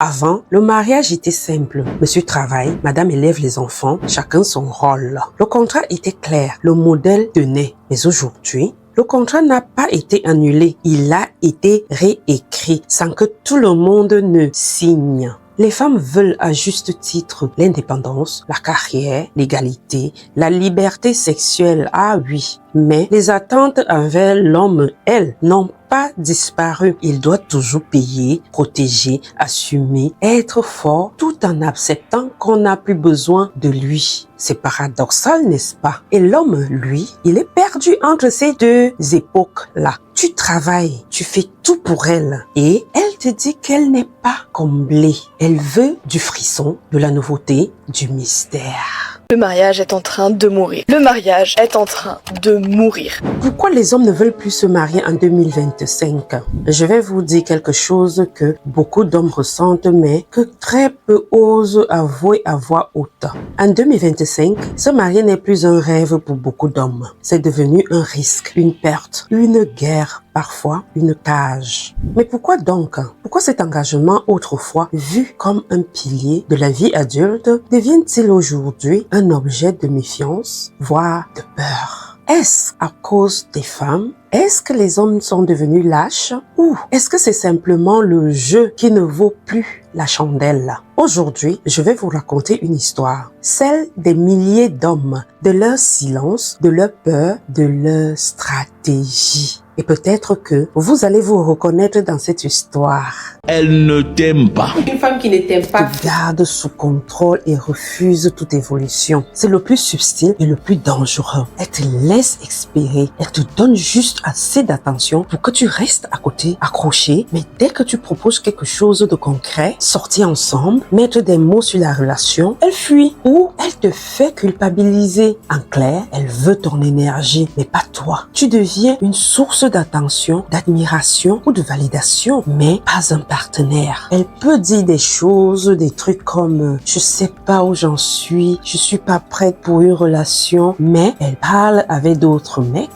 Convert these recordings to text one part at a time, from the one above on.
Avant, le mariage était simple. Monsieur travaille, madame élève les enfants, chacun son rôle. Le contrat était clair, le modèle tenait. Mais aujourd'hui, le contrat n'a pas été annulé, il a été réécrit sans que tout le monde ne signe. Les femmes veulent à juste titre l'indépendance, la carrière, l'égalité, la liberté sexuelle, ah oui. Mais les attentes envers l'homme, elles, n'ont pas disparu. Il doit toujours payer, protéger, assumer, être fort tout en acceptant qu'on n'a plus besoin de lui. C'est paradoxal, n'est-ce pas? Et l'homme, lui, il est perdu entre ces deux époques-là. Tu travailles, tu fais tout pour elle et elle te dit qu'elle n'est pas comblée. Elle veut du frisson, de la nouveauté, du mystère. Le mariage est en train de mourir. Le mariage est en train de mourir. Pourquoi les hommes ne veulent plus se marier en 2025? Je vais vous dire quelque chose que beaucoup d'hommes ressentent, mais que très peu osent avouer à voix haute. En 2025, se marier n'est plus un rêve pour beaucoup d'hommes. C'est devenu un risque, une perte, une guerre, parfois une cage. Mais pourquoi donc? Pourquoi cet engagement autrefois vu comme un pilier de la vie adulte devient-il aujourd'hui un objet de méfiance, voire de peur? Est-ce à cause des femmes? Est-ce que les hommes sont devenus lâches? Ou est-ce que c'est simplement le jeu qui ne vaut plus la chandelle? Aujourd'hui, je vais vous raconter une histoire. Celle des milliers d'hommes, de leur silence, de leur peur, de leur stratégie. Et peut-être que vous allez vous reconnaître dans cette histoire. Elle ne t'aime pas. Une femme qui ne t'aime pas te garde sous contrôle et refuse toute évolution. C'est le plus subtil et le plus dangereux. Elle te laisse expirer. Elle te donne juste assez d'attention pour que tu restes à côté, accroché. Mais dès que tu proposes quelque chose de concret, sortir ensemble, mettre des mots sur la relation, elle fuit ou elle te fait culpabiliser. En clair, elle veut ton énergie, mais pas toi. Tu deviens une source d'attention, d'admiration ou de validation, mais pas un partenaire. Elle peut dire des choses, des trucs comme je sais pas où j'en suis, je suis pas prête pour une relation, mais elle parle avec d'autres mecs.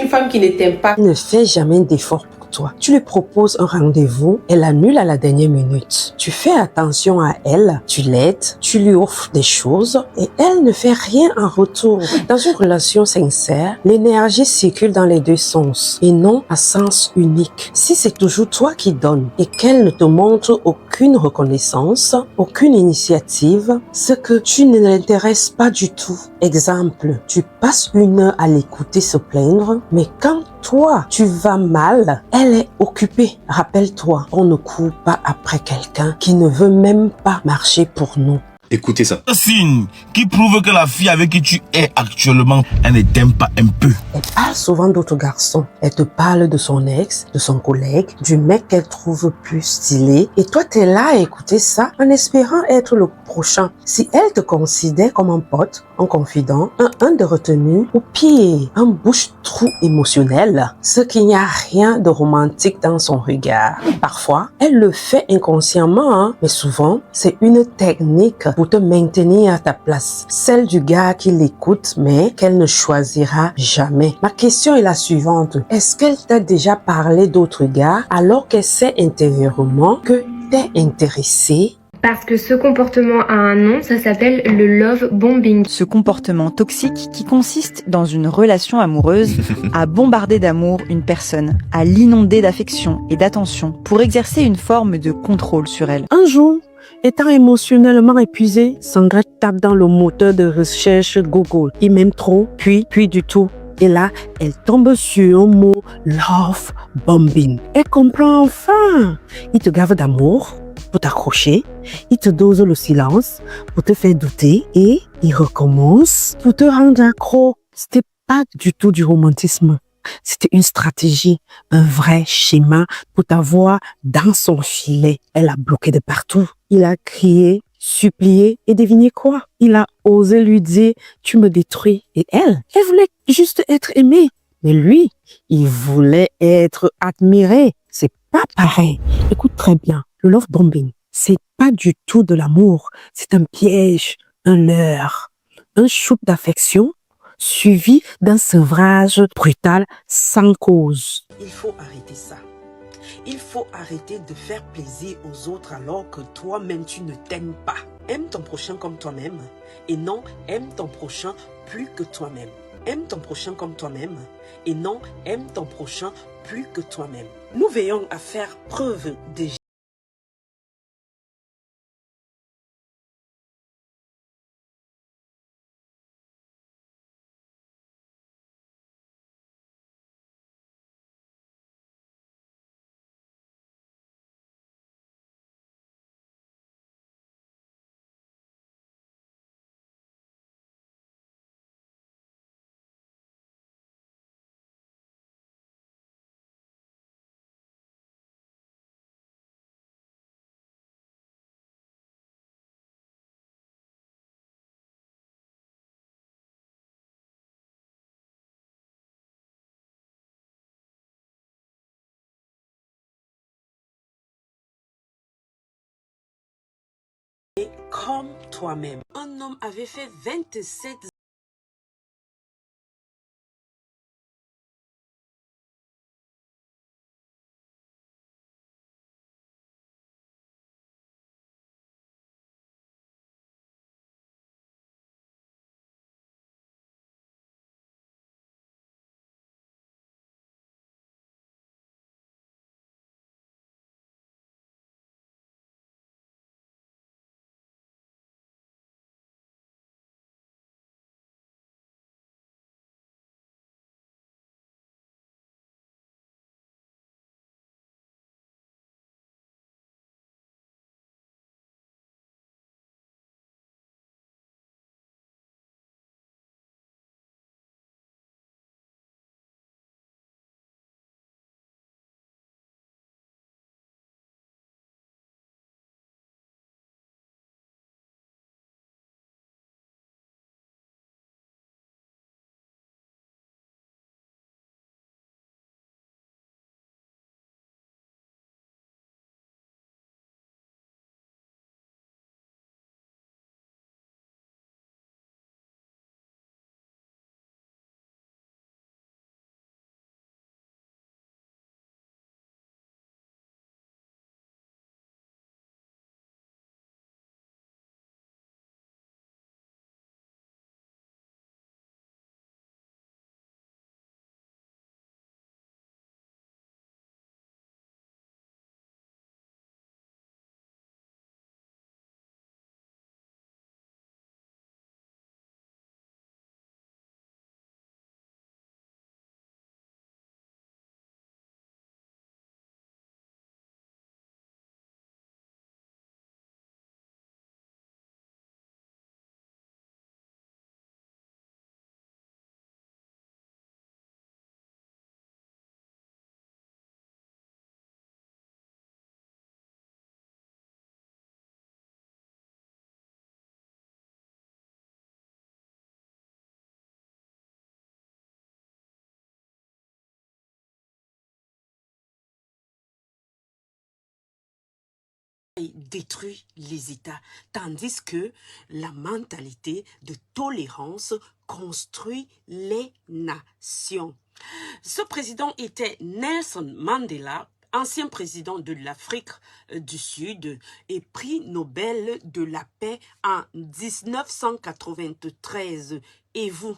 Une femme qui ne t'aime pas ne fait jamais d'effort pour toi. Tu lui proposes un rendez-vous, elle annule à la dernière minute. Tu fais attention à elle, tu l'aides, tu lui offres des choses et elle ne fait rien en retour. Dans une relation sincère, l'énergie circule dans les deux sens et non à sens unique. Si c'est toujours toi qui donnes et qu'elle ne te montre aucune reconnaissance, aucune initiative, c'est que tu ne l'intéresse pas du tout. Exemple, tu passes une heure à l'écouter se plaindre, mais quand toi, tu vas mal, elle est occupée. Rappelle-toi, on ne court pas après quelqu'un qui ne veut même pas marcher pour nous. Écoutez ça. Un signe qui prouve que la fille avec qui tu es actuellement, elle ne t'aime pas un peu. Elle parle souvent d'autres garçons. Elle te parle de son ex, de son collègue, du mec qu'elle trouve plus stylé. Et toi, t'es là à écouter ça en espérant être le prochain. Si elle te considère comme un pote, un confident, un de retenue, ou pire, un bouche-trou émotionnel, c'est qu'il n'y a rien de romantique dans son regard. Parfois, elle le fait inconsciemment, mais souvent, c'est une technique pour te maintenir à ta place. Celle du gars qui l'écoute, mais qu'elle ne choisira jamais. Ma question est la suivante. Est-ce qu'elle t'a déjà parlé d'autres gars alors qu'elle sait intérieurement que t'es intéressé? Parce que ce comportement a un nom, ça s'appelle le love bombing. Ce comportement toxique qui consiste dans une relation amoureuse à bombarder d'amour une personne, à l'inonder d'affection et d'attention pour exercer une forme de contrôle sur elle. Un jour, étant émotionnellement épuisé, Sandra tape dans le moteur de recherche Google. Il m'aime trop, puis du tout. Et là, elle tombe sur un mot love bombing. Elle comprend enfin. Il te gave d'amour pour t'accrocher, il te dose le silence pour te faire douter et il recommence pour te rendre accro. C'était pas du tout du romantisme. C'était une stratégie, un vrai schéma pour t'avoir dans son filet. Elle a bloqué de partout. Il a crié, supplié et devinez quoi? Il a osé lui dire « tu me détruis ». Et elle voulait juste être aimée. Mais lui, il voulait être admiré. C'est pas pareil. Écoute très bien. Le love bombing, c'est pas du tout de l'amour. C'est un piège, un leurre, un shoot d'affection suivi d'un sevrage brutal sans cause. Il faut arrêter ça. Il faut arrêter de faire plaisir aux autres alors que toi-même tu ne t'aimes pas. Aime ton prochain comme toi-même et non aime ton prochain plus que toi-même. Aime ton prochain comme toi-même et non aime ton prochain plus que toi-même. Nous veillons à faire preuve de comme toi-même. Un homme avait fait 27 détruit les États, tandis que la mentalité de tolérance construit les nations. Ce président était Nelson Mandela, ancien président de l'Afrique du Sud et prix Nobel de la paix en 1993. Et vous,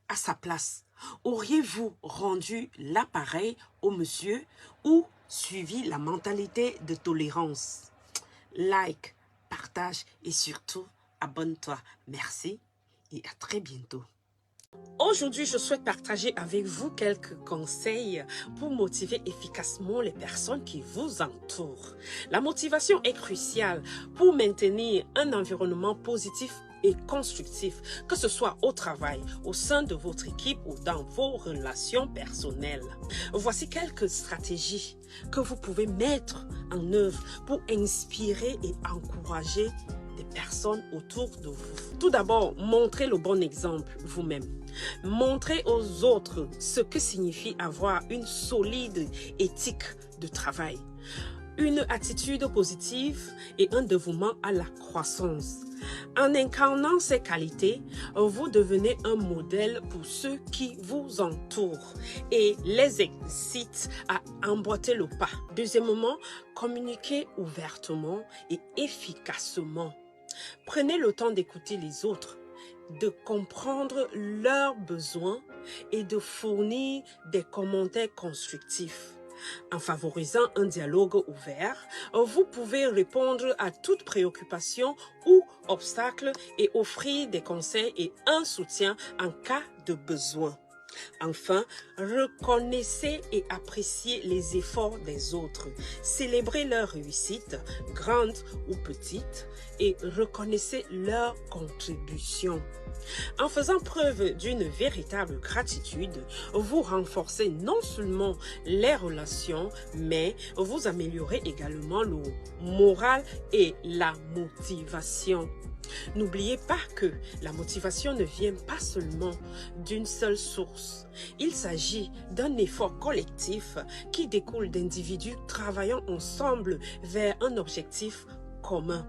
à sa place, auriez-vous rendu l'appareil au monsieur ou suivi la mentalité de tolérance? Like, partage et surtout, abonne-toi. Merci et à très bientôt. Aujourd'hui, je souhaite partager avec vous quelques conseils pour motiver efficacement les personnes qui vous entourent. La motivation est cruciale pour maintenir un environnement positif et constructif, que ce soit au travail, au sein de votre équipe ou dans vos relations personnelles. Voici quelques stratégies que vous pouvez mettre en œuvre pour inspirer et encourager des personnes autour de vous. Tout d'abord, montrez le bon exemple vous-même. Montrez aux autres ce que signifie avoir une solide éthique de travail. une attitude positive et un dévouement à la croissance. En incarnant ces qualités, vous devenez un modèle pour ceux qui vous entourent et les incite à emboîter le pas. Deuxièmement, communiquez ouvertement et efficacement. Prenez le temps d'écouter les autres, de comprendre leurs besoins et de fournir des commentaires constructifs. En favorisant un dialogue ouvert, vous pouvez répondre à toute préoccupation ou obstacle et offrir des conseils et un soutien en cas de besoin. Enfin, reconnaissez et appréciez les efforts des autres. Célébrez leurs réussites, grandes ou petites, et reconnaissez leur contribution. En faisant preuve d'une véritable gratitude, vous renforcez non seulement les relations, mais vous améliorez également le moral et la motivation. N'oubliez pas que la motivation ne vient pas seulement d'une seule source. Il s'agit d'un effort collectif qui découle d'individus travaillant ensemble vers un objectif commun.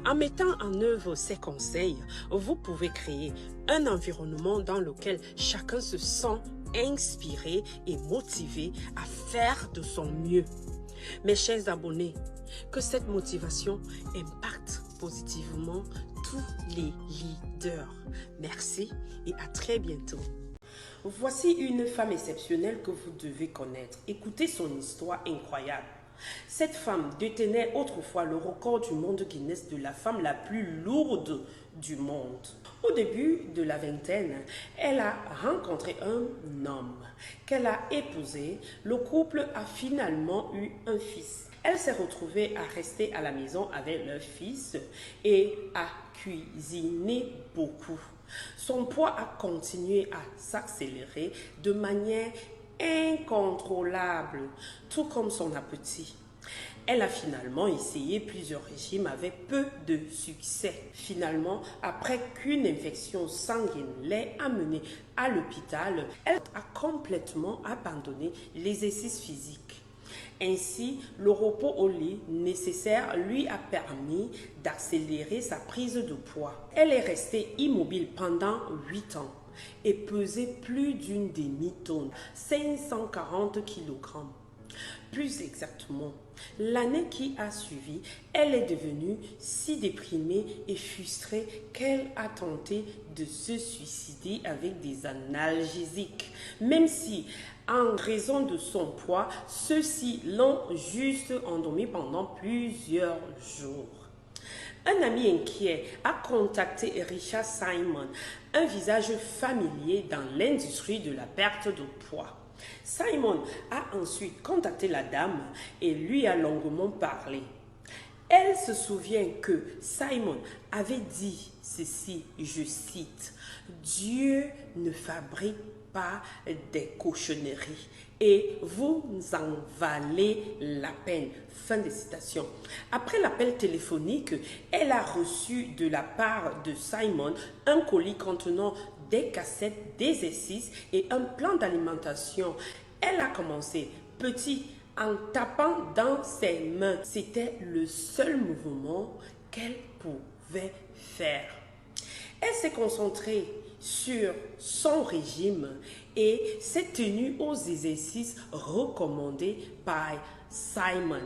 En mettant en œuvre ces conseils, vous pouvez créer un environnement dans lequel chacun se sent inspiré et motivé à faire de son mieux. Mes chers abonnés, que cette motivation impacte positivement tous les leaders. Merci et à très bientôt. Voici une femme exceptionnelle que vous devez connaître. Écoutez son histoire incroyable. Cette femme détenait autrefois le record du monde Guinness de la femme la plus lourde du monde. Au début de la vingtaine, elle a rencontré un homme qu'elle a épousé. Le couple a finalement eu un fils. Elle s'est retrouvée à rester à la maison avec leur fils et à cuisiner beaucoup. Son poids a continué à s'accélérer de manière incontrôlable, tout comme son appétit. Elle a finalement essayé plusieurs régimes avec peu de succès. Finalement, après qu'une infection sanguine l'ait amenée à l'hôpital, elle a complètement abandonné l'exercice physique. Ainsi, le repos au lit nécessaire lui a permis d'accélérer sa prise de poids. Elle est restée immobile pendant 8 ans et pesait plus d'une demi-tonne, 540 kg. Plus exactement, l'année qui a suivi, elle est devenue si déprimée et frustrée qu'elle a tenté de se suicider avec des analgésiques. Même si, en raison de son poids, ceux-ci l'ont juste endormie pendant plusieurs jours. Un ami inquiet a contacté Richard Simon, un visage familier dans l'industrie de la perte de poids. Simon a ensuite contacté la dame et lui a longuement parlé. Elle se souvient que Simon avait dit ceci, je cite, « Dieu ne fabrique pas des cochonneries et vous en valez la peine. » Fin de citation. Après l'appel téléphonique, elle a reçu de la part de Simon un colis contenant des cassettes d'exercices et un plan d'alimentation. Elle a commencé petit en tapant dans ses mains. C'était le seul mouvement qu'elle pouvait faire. Elle s'est concentrée sur son régime et s'est tenue aux exercices recommandés par Simon.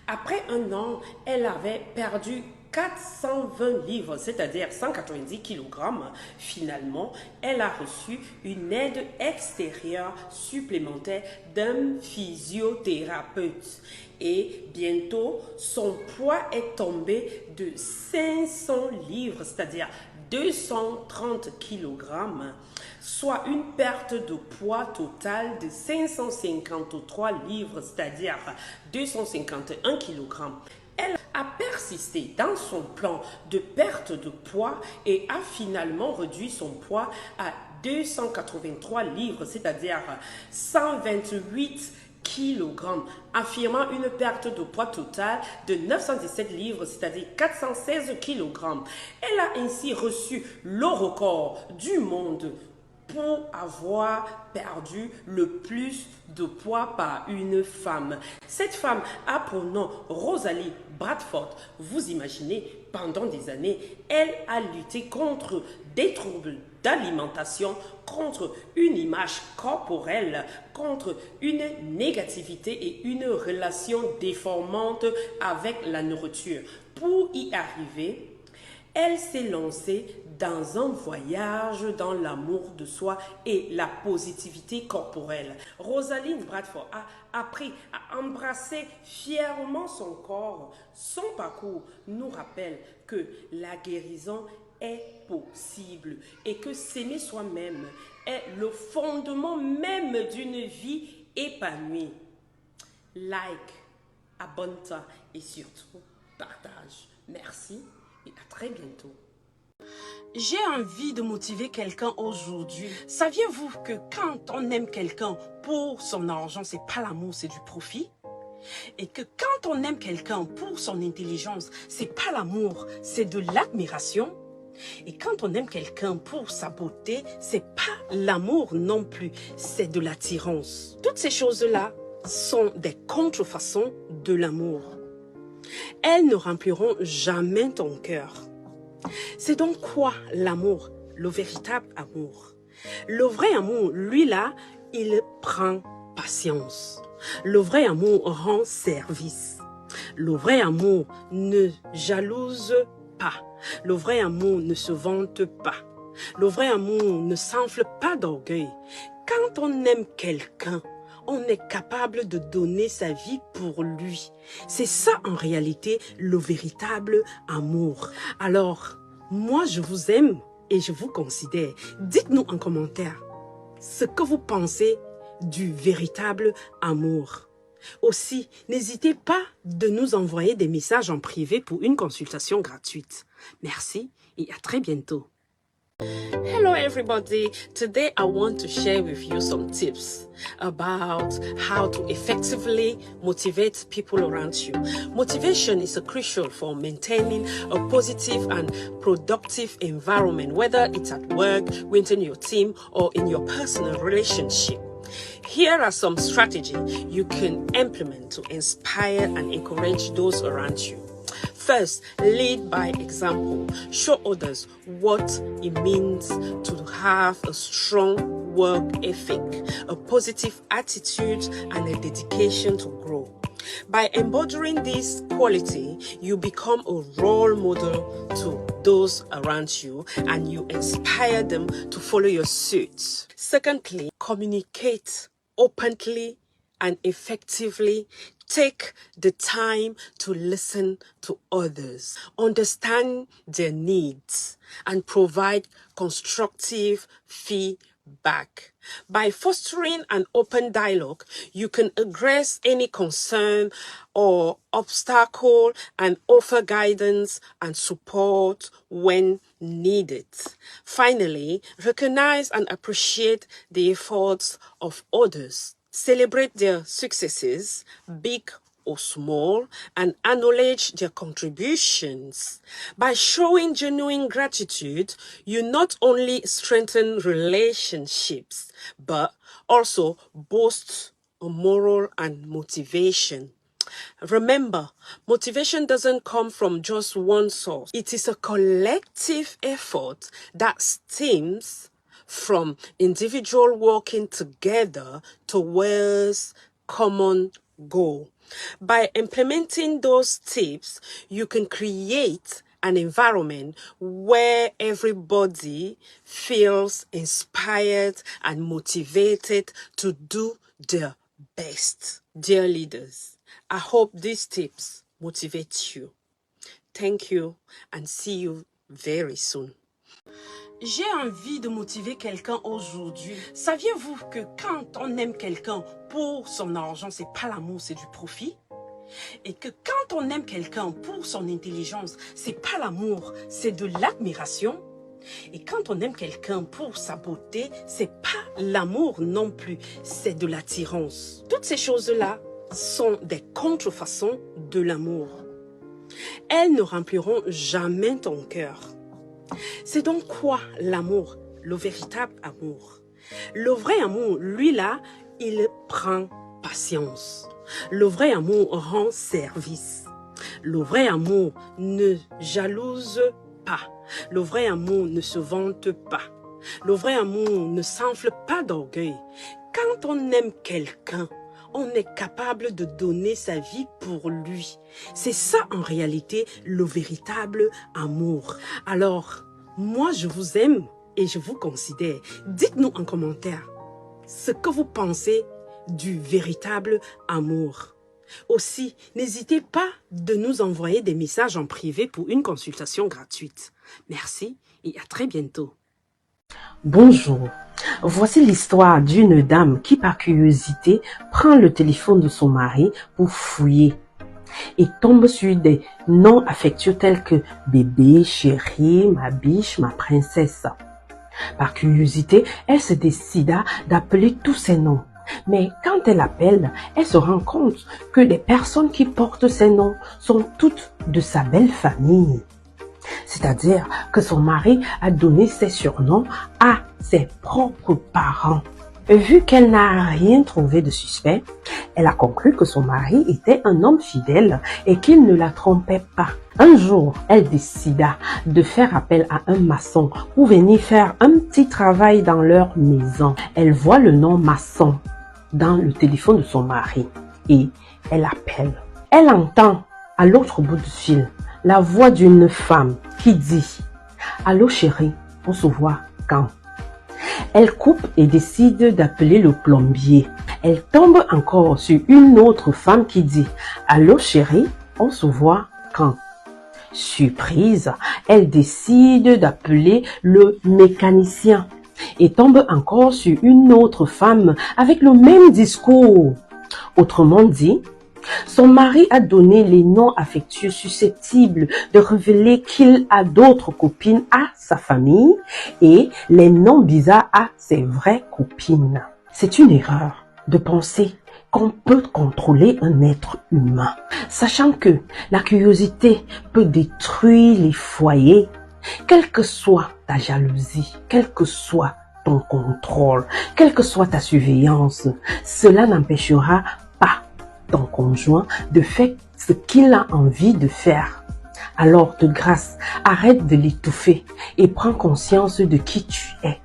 Après un an, elle avait perdu 420 livres, c'est-à-dire 190 kg. Finalement, elle a reçu une aide extérieure supplémentaire d'un physiothérapeute. Et bientôt, son poids est tombé de 500 livres, c'est-à-dire 230 kg, soit une perte de poids totale de 553 livres, c'est-à-dire 251 kg. Elle a persisté dans son plan de perte de poids et a finalement réduit son poids à 283 livres, c'est-à-dire 128 kg, affirmant une perte de poids totale de 917 livres, c'est-à-dire 416 kg. Elle a ainsi reçu le record du monde pour avoir perdu le plus de poids par une femme. Cette femme a pour nom Rosalie Bradford. Vous imaginez, pendant des années, elle a lutté contre des troubles d'alimentation, contre une image corporelle, contre une négativité et une relation déformante avec la nourriture. Pour y arriver, elle s'est lancée dans un voyage dans l'amour de soi et la positivité corporelle. Rosalind Bradford a appris à embrasser fièrement son corps. Son parcours nous rappelle que la guérison est possible et que s'aimer soi-même est le fondement même d'une vie épanouie. Like, abonne-toi et surtout partage. Merci et à très bientôt. J'ai envie de motiver quelqu'un aujourd'hui. Saviez-vous que quand on aime quelqu'un pour son argent, c'est pas l'amour, c'est du profit? Et que quand on aime quelqu'un pour son intelligence, c'est pas l'amour, c'est de l'admiration? Et quand on aime quelqu'un pour sa beauté, c'est pas l'amour non plus, c'est de l'attirance. Toutes ces choses-là sont des contrefaçons de l'amour. Elles ne rempliront jamais ton cœur. C'est donc quoi l'amour, le véritable amour? Le vrai amour, lui là, il prend patience. Le vrai amour rend service. Le vrai amour ne jalouse pas. Le vrai amour ne se vante pas. Le vrai amour ne s'enfle pas d'orgueil. Quand on aime quelqu'un, on est capable de donner sa vie pour lui. C'est ça en réalité le véritable amour. Alors, moi je vous aime et je vous considère. Dites-nous en commentaire ce que vous pensez du véritable amour. Aussi, n'hésitez pas de nous envoyer des messages en privé pour une consultation gratuite. Merci et à très bientôt. Hello everybody, today I want to share with you some tips about how to effectively motivate people around you. Motivation is crucial for maintaining a positive and productive environment, whether it's at work, within your team, or in your personal relationship. Here are some strategies you can implement to inspire and encourage those around you. First, lead by example. Show others what it means to have a strong work ethic, a positive attitude, and a dedication to grow. By embodying this quality, you become a role model to those around you and you inspire them to follow your suit. Secondly, communicate openly and effectively. Take the time to listen to others, understand their needs, and provide constructive feedback. By fostering an open dialogue, you can address any concern or obstacle and offer guidance and support when needed. Finally, recognize and appreciate the efforts of others. Celebrate their successes, big or small, and acknowledge their contributions. By showing genuine gratitude, you not only strengthen relationships, but also boost morale and motivation. Remember, motivation doesn't come from just one source. It is a collective effort that stems from individual working together towards common goal. By implementing those tips, you can create an environment where everybody feels inspired and motivated to do their best. Dear leaders, I hope these tips motivate you. Thank you and see you very soon. J'ai envie de motiver quelqu'un aujourd'hui. Saviez-vous que quand on aime quelqu'un pour son argent, c'est pas l'amour, c'est du profit? Et que quand on aime quelqu'un pour son intelligence, c'est pas l'amour, c'est de l'admiration? Et quand on aime quelqu'un pour sa beauté, c'est pas l'amour non plus, c'est de l'attirance. Toutes ces choses-là sont des contrefaçons de l'amour. Elles ne rempliront jamais ton cœur. C'est donc quoi l'amour, le véritable amour? Le vrai amour, lui là, il prend patience. Le vrai amour rend service. Le vrai amour ne jalouse pas. Le vrai amour ne se vante pas. Le vrai amour ne s'enfle pas d'orgueil. Quand on aime quelqu'un, on est capable de donner sa vie pour lui. C'est ça en réalité le véritable amour. Alors, moi je vous aime et je vous considère. Dites-nous en commentaire ce que vous pensez du véritable amour. Aussi, n'hésitez pas de nous envoyer des messages en privé pour une consultation gratuite. Merci et à très bientôt. Bonjour, voici l'histoire d'une dame qui par curiosité prend le téléphone de son mari pour fouiller et tombe sur des noms affectueux tels que bébé, chérie, ma biche, ma princesse. Par curiosité, elle se décida d'appeler tous ces noms. Mais quand elle appelle, elle se rend compte que les personnes qui portent ces noms sont toutes de sa belle famille. C'est-à-dire que son mari a donné ses surnoms à ses propres parents. Vu qu'elle n'a rien trouvé de suspect, elle a conclu que son mari était un homme fidèle et qu'il ne la trompait pas. Un jour, elle décida de faire appel à un maçon pour venir faire un petit travail dans leur maison. Elle voit le nom maçon dans le téléphone de son mari et elle appelle. Elle entend à l'autre bout du fil la voix d'une femme qui dit « Allô chérie, on se voit quand ?» Elle coupe et décide d'appeler le plombier. Elle tombe encore sur une autre femme qui dit « Allô chérie, on se voit quand ?» Surprise, elle décide d'appeler le mécanicien et tombe encore sur une autre femme avec le même discours. Autrement dit, son mari a donné les noms affectueux susceptibles de révéler qu'il a d'autres copines à sa famille et les noms bizarres à ses vraies copines. C'est une erreur de penser qu'on peut contrôler un être humain, sachant que la curiosité peut détruire les foyers. Quelle que soit ta jalousie, quel que soit ton contrôle, quelle que soit ta surveillance, cela n'empêchera pas ton conjoint de faire ce qu'il a envie de faire. Alors, de grâce, arrête de l'étouffer et prends conscience de qui tu es.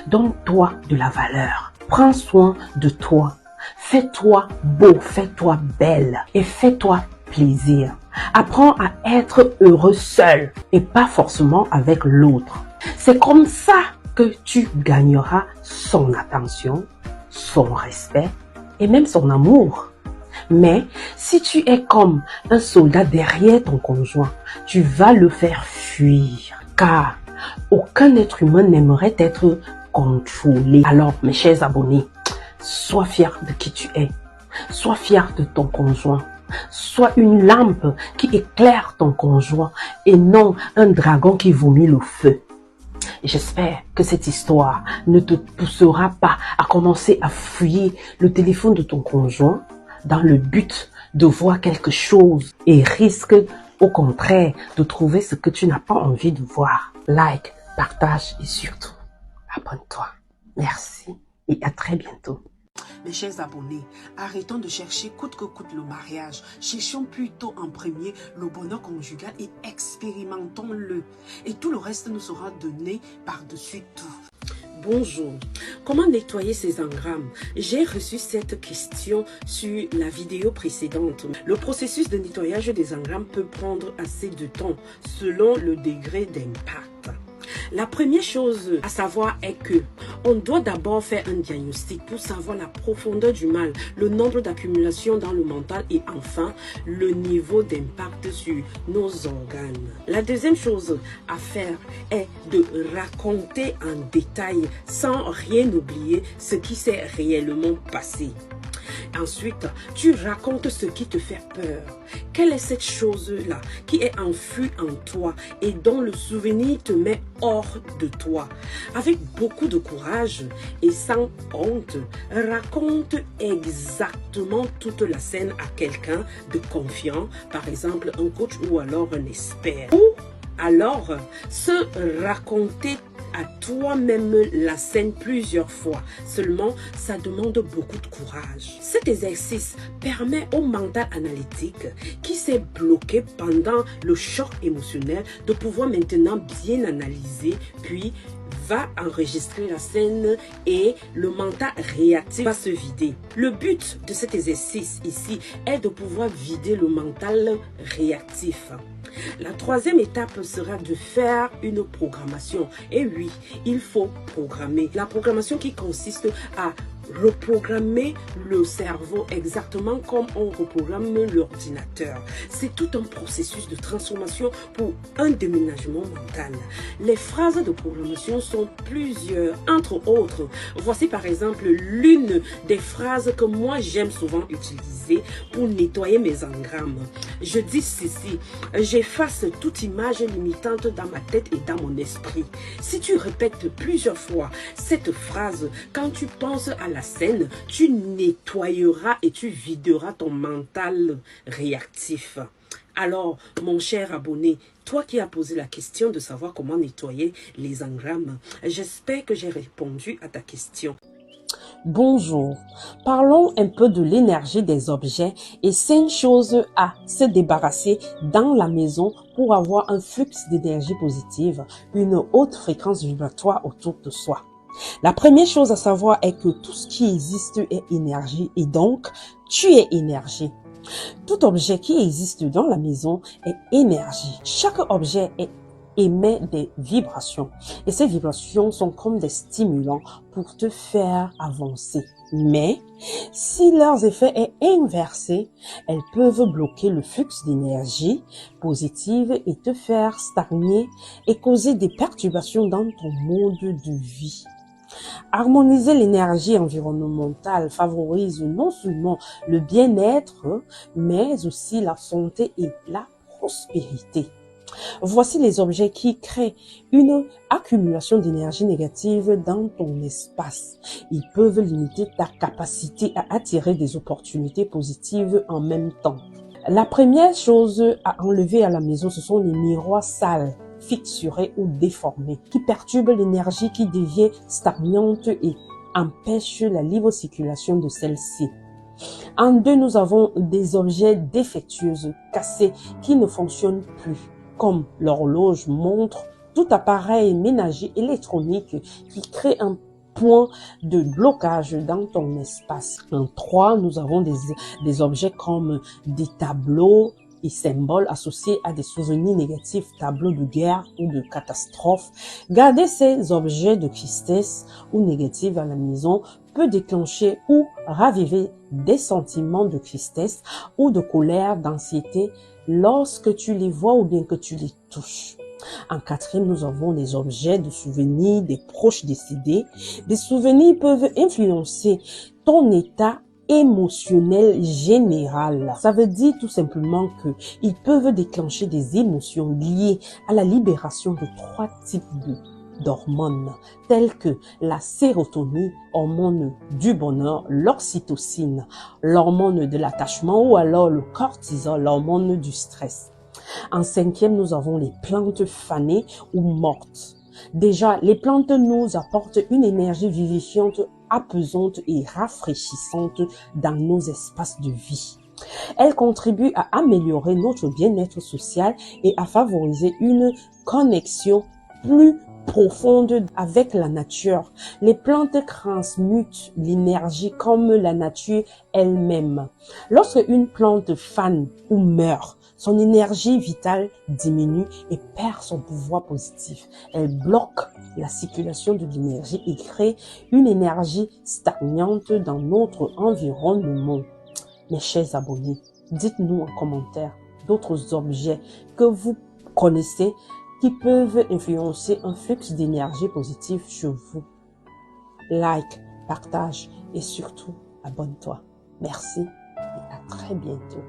Donne-toi de la valeur. Prends soin de toi. Fais-toi beau, fais-toi belle et fais-toi plaisir. Apprends à être heureux seul et pas forcément avec l'autre. C'est comme ça que tu gagneras son attention, son respect et même son amour. Mais si tu es comme un soldat derrière ton conjoint, tu vas le faire fuir. Car aucun être humain n'aimerait être contrôlé. Alors, mes chers abonnés, sois fier de qui tu es. Sois fier de ton conjoint. Sois une lampe qui éclaire ton conjoint et non un dragon qui vomit le feu. J'espère que cette histoire ne te poussera pas à commencer à fouiller le téléphone de ton conjoint dans le but de voir quelque chose et risque au contraire de trouver ce que tu n'as pas envie de voir. Like, partage et surtout, abonne-toi. Merci et à très bientôt. Mes chers abonnés, arrêtons de chercher coûte que coûte le mariage. Cherchons plutôt en premier le bonheur conjugal et expérimentons-le. Et tout le reste nous sera donné par-dessus tout. Bonjour, comment nettoyer ses engrammes? J'ai reçu cette question sur la vidéo précédente. Le processus de nettoyage des engrammes peut prendre assez de temps selon le degré d'impact. La première chose à savoir est que on doit d'abord faire un diagnostic pour savoir la profondeur du mal, le nombre d'accumulations dans le mental et enfin le niveau d'impact sur nos organes. La deuxième chose à faire est de raconter en détail sans rien oublier ce qui s'est réellement passé. Ensuite, tu racontes ce qui te fait peur. Quelle est cette chose-là qui est enfouie en toi et dont le souvenir te met hors de toi? Avec beaucoup de courage et sans honte, raconte exactement toute la scène à quelqu'un de confiant, par exemple un coach ou alors un expert. Ou alors, se raconter à toi-même la scène plusieurs fois. Seulement, ça demande beaucoup de courage. Cet exercice permet au mental analytique qui s'est bloqué pendant le choc émotionnel de pouvoir maintenant bien analyser, puis va enregistrer la scène et le mental réactif va se vider. Le but de cet exercice ici est de pouvoir vider le mental réactif. La troisième étape sera de faire une programmation. Et oui, il faut programmer. La programmation qui consiste à reprogrammer le cerveau exactement comme on reprogramme l'ordinateur. C'est tout un processus de transformation pour un déménagement mental. Les phrases de programmation sont plusieurs, entre autres. Voici par exemple l'une des phrases que moi j'aime souvent utiliser pour nettoyer mes engrammes. Je dis ceci: j'efface toute image limitante dans ma tête et dans mon esprit. Si tu répètes plusieurs fois cette phrase, quand tu penses à la scène, tu nettoyeras et tu videras ton mental réactif. Alors, mon cher abonné, toi qui as posé la question de savoir comment nettoyer les engrammes, j'espère que j'ai répondu à ta question. Bonjour, parlons un peu de l'énergie des objets et 5 choses à se débarrasser dans la maison pour avoir un flux d'énergie positive, une haute fréquence vibratoire autour de soi. La première chose à savoir est que tout ce qui existe est énergie et donc tu es énergie. Tout objet qui existe dans la maison est énergie. Chaque objet émet des vibrations et ces vibrations sont comme des stimulants pour te faire avancer. Mais si leur effet est inversé, elles peuvent bloquer le flux d'énergie positive et te faire stagner et causer des perturbations dans ton mode de vie. Harmoniser l'énergie environnementale favorise non seulement le bien-être, mais aussi la santé et la prospérité. Voici les objets qui créent une accumulation d'énergie négative dans ton espace. Ils peuvent limiter ta capacité à attirer des opportunités positives en même temps. La première chose à enlever à la maison, ce sont les miroirs sales, fissurés ou déformés, qui perturbent l'énergie qui devient stagnante et empêchent la libre circulation de celle-ci. En deux, nous avons des objets défectueux, cassés, qui ne fonctionnent plus, comme l'horloge, montre, tout appareil ménager électronique qui crée un point de blocage dans ton espace. En trois, nous avons des objets comme des tableaux et symboles associés à des souvenirs négatifs, tableaux de guerre ou de catastrophe. Garder ces objets de tristesse ou négatifs à la maison peut déclencher ou raviver des sentiments de tristesse ou de colère, d'anxiété lorsque tu les vois ou bien que tu les touches. En quatrième, nous avons les objets de souvenirs des proches décédés. Des souvenirs peuvent influencer ton état émotionnel général. Ça veut dire tout simplement que ils peuvent déclencher des émotions liées à la libération de 3 types d'hormones, telles que la sérotonine, hormone du bonheur, l'oxytocine, l'hormone de l'attachement ou alors le cortisol, l'hormone du stress. En cinquième, nous avons les plantes fanées ou mortes. Déjà, les plantes nous apportent une énergie vivifiante, apaisante et rafraîchissante dans nos espaces de vie. Elles contribuent à améliorer notre bien-être social et à favoriser une connexion plus profonde avec la nature. Les plantes transmutent l'énergie comme la nature elle-même. Lorsque une plante fane ou meurt, son énergie vitale diminue et perd son pouvoir positif. Elle bloque la circulation de l'énergie et crée une énergie stagnante dans notre environnement. Mes chers abonnés, dites-nous en commentaire d'autres objets que vous connaissez qui peuvent influencer un flux d'énergie positive sur vous. Like, partage et surtout, abonne-toi. Merci et à très bientôt.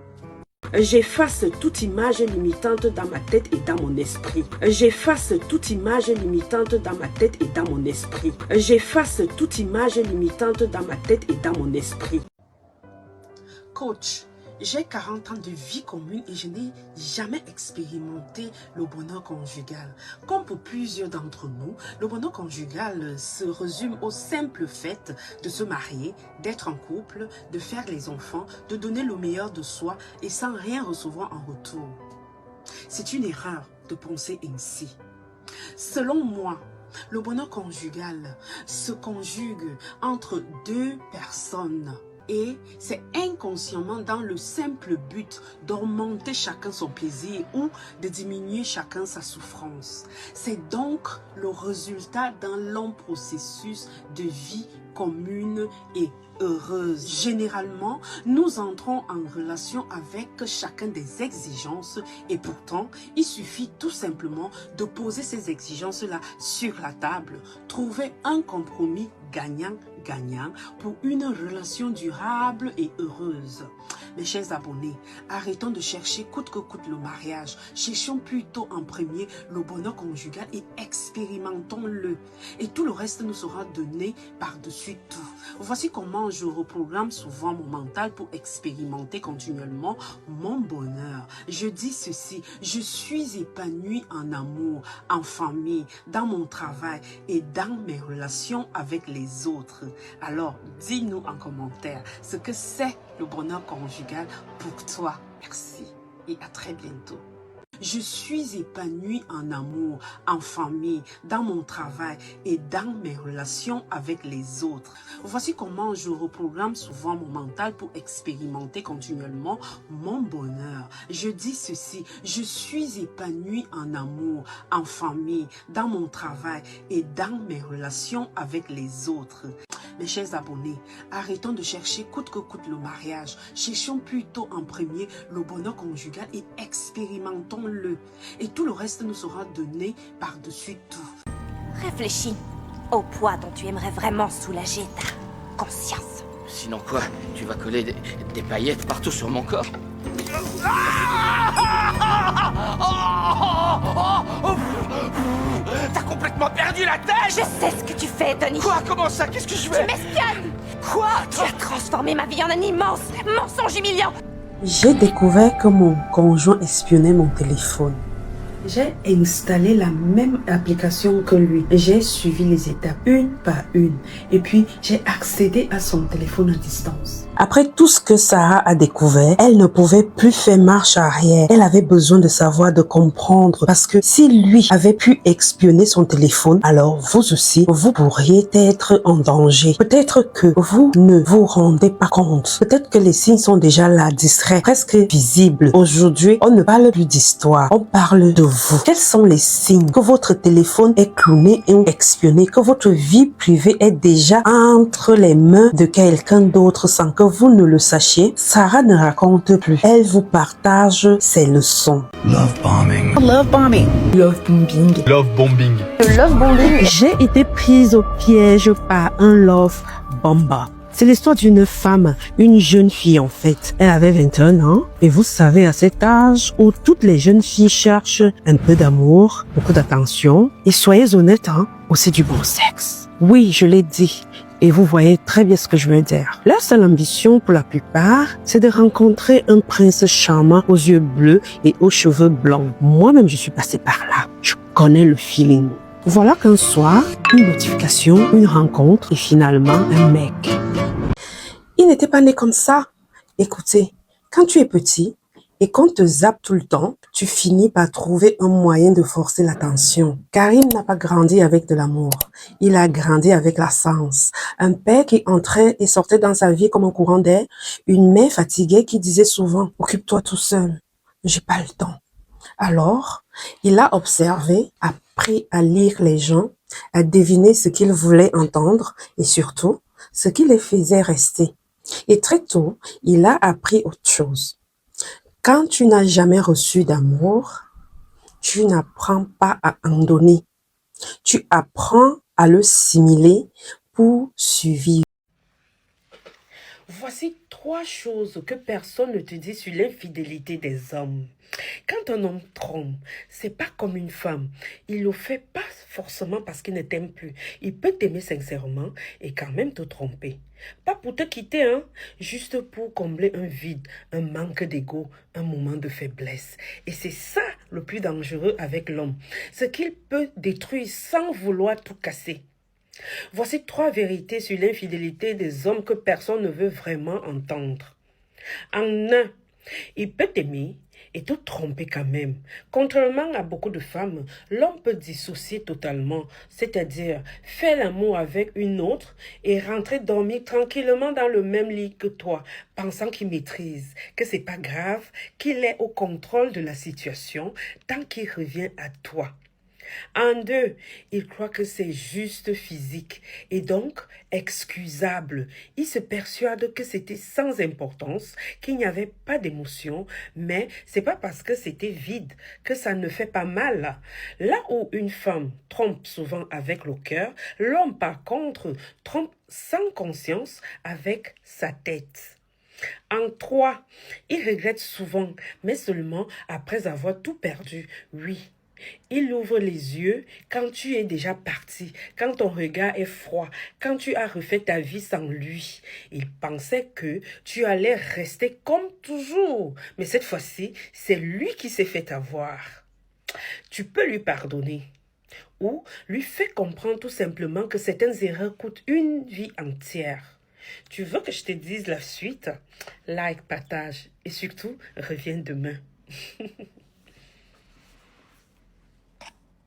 J'efface toute image limitante dans ma tête et dans mon esprit. J'efface toute image limitante dans ma tête et dans mon esprit. J'efface toute image limitante dans ma tête et dans mon esprit. Coach, J'ai 40 ans de vie commune et je n'ai jamais expérimenté le bonheur conjugal. Comme pour plusieurs d'entre nous, le bonheur conjugal se résume au simple fait de se marier, d'être en couple, de faire les enfants, de donner le meilleur de soi et sans rien recevoir en retour. C'est une erreur de penser ainsi. Selon moi, le bonheur conjugal se conjugue entre deux personnes. Et c'est inconsciemment dans le simple but d'augmenter chacun son plaisir ou de diminuer chacun sa souffrance. C'est donc le résultat d'un long processus de vie commune et heureuse. Généralement, nous entrons en relation avec chacun des exigences et pourtant, il suffit tout simplement de poser ces exigences-là sur la table, trouver un compromis gagnant-gagnant pour une relation durable et heureuse. Mes chers abonnés, arrêtons de chercher coûte que coûte le mariage. Cherchons plutôt en premier le bonheur conjugal et expérimentons-le. Et tout le reste nous sera donné par-dessus tout. Voici comment je reprogramme souvent mon mental pour expérimenter continuellement mon bonheur. Je dis ceci, je suis épanoui en amour, en famille, dans mon travail et dans mes relations avec les autres. Alors, dis-nous en commentaire ce que c'est le bonheur conjugal pour toi. Merci et à très bientôt. Je suis épanoui en amour, en famille, dans mon travail et dans mes relations avec les autres. Voici comment je reprogramme souvent mon mental pour expérimenter continuellement mon bonheur. Je dis ceci, je suis épanoui en amour, en famille, dans mon travail et dans mes relations avec les autres. Mes chers abonnés, arrêtons de chercher coûte que coûte le mariage. Cherchons plutôt en premier le bonheur conjugal et expérimentons-le. Et tout le reste nous sera donné par-dessus tout. Réfléchis au poids dont tu aimerais vraiment soulager ta conscience. Sinon quoi? Tu vas coller des paillettes partout sur mon corps? T'as complètement perdu la tête! Je sais ce que tu fais, Tony. Quoi? Comment ça? Qu'est-ce que je fais? Tu m'espionnes! Quoi? Tu as transformé ma vie en un immense mensonge humiliant. J'ai découvert que mon conjoint espionnait mon téléphone. J'ai installé la même application que lui. J'ai suivi les étapes une par une. Et puis, j'ai accédé à son téléphone à distance. Après tout ce que Sarah a découvert, elle ne pouvait plus faire marche arrière. Elle avait besoin de savoir, de comprendre. Parce que si lui avait pu espionner son téléphone, alors vous aussi, vous pourriez être en danger. Peut-être que vous ne vous rendez pas compte. Peut-être que les signes sont déjà là, discrets, presque visibles. Aujourd'hui, on ne parle plus d'histoire. On parle de vous. Quels sont les signes que votre téléphone est clowné et espionné, que votre vie privée est déjà entre les mains de quelqu'un d'autre sans que vous ne le sachiez? Sarah ne raconte plus. Elle vous partage ses leçons. Love bombing. Love bombing. Love bombing. Love bombing. Le love bombing. J'ai été prise au piège par un love bomber. C'est l'histoire d'une femme, une jeune fille en fait. Elle avait 21 ans et vous savez à cet âge où toutes les jeunes filles cherchent un peu d'amour, beaucoup d'attention et soyez honnêtes, aussi du bon sexe. Oui, je l'ai dit. Et vous voyez très bien ce que je veux dire. Leur seule ambition pour la plupart, c'est de rencontrer un prince charmant aux yeux bleus et aux cheveux blancs. Moi-même, je suis passée par là. Je connais le feeling. Voilà qu'un soir, une notification, une rencontre et finalement un mec. Il n'était pas né comme ça. Écoutez, quand tu es petit et qu'on te zappe tout le temps, tu finis par trouver un moyen de forcer l'attention. Karim n'a pas grandi avec de l'amour. Il a grandi avec la sens. Un père qui entrait et sortait dans sa vie comme un courant d'air. Une mère fatiguée qui disait souvent « Occupe-toi tout seul, j'ai pas le temps ». Alors, il a observé, appris à lire les gens, à deviner ce qu'ils voulaient entendre et surtout, ce qui les faisait rester. Et très tôt, il a appris autre chose. Quand tu n'as jamais reçu d'amour, tu n'apprends pas à en donner. Tu apprends à le simuler pour survivre. Voici 3 choses que personne ne te dit sur l'infidélité des hommes. Quand un homme trompe, c'est pas comme une femme. Il le fait pas forcément parce qu'il ne t'aime plus. Il peut t'aimer sincèrement et quand même te tromper. Pas pour te quitter, hein, juste pour combler un vide, un manque d'ego, un moment de faiblesse. Et c'est ça le plus dangereux avec l'homme. Ce qu'il peut détruire sans vouloir tout casser. Voici 3 vérités sur l'infidélité des hommes que personne ne veut vraiment entendre. En un, il peut t'aimer et te tromper quand même. Contrairement à beaucoup de femmes, l'homme peut dissocier totalement, c'est-à-dire faire l'amour avec une autre et rentrer dormir tranquillement dans le même lit que toi, pensant qu'il maîtrise, que c'est pas grave, qu'il est au contrôle de la situation tant qu'il revient à toi. En 2, il croit que c'est juste physique et donc excusable. Il se persuade que c'était sans importance, qu'il n'y avait pas d'émotion, mais c'est pas parce que c'était vide que ça ne fait pas mal. Là où une femme trompe souvent avec le cœur, l'homme par contre trompe sans conscience avec sa tête. En 3, il regrette souvent, mais seulement après avoir tout perdu. Oui. Il ouvre les yeux quand tu es déjà parti, quand ton regard est froid, quand tu as refait ta vie sans lui. Il pensait que tu allais rester comme toujours, mais cette fois-ci, c'est lui qui s'est fait avoir. Tu peux lui pardonner ou lui faire comprendre tout simplement que certaines erreurs coûtent une vie entière. Tu veux que je te dise la suite? Like, partage et surtout, reviens demain.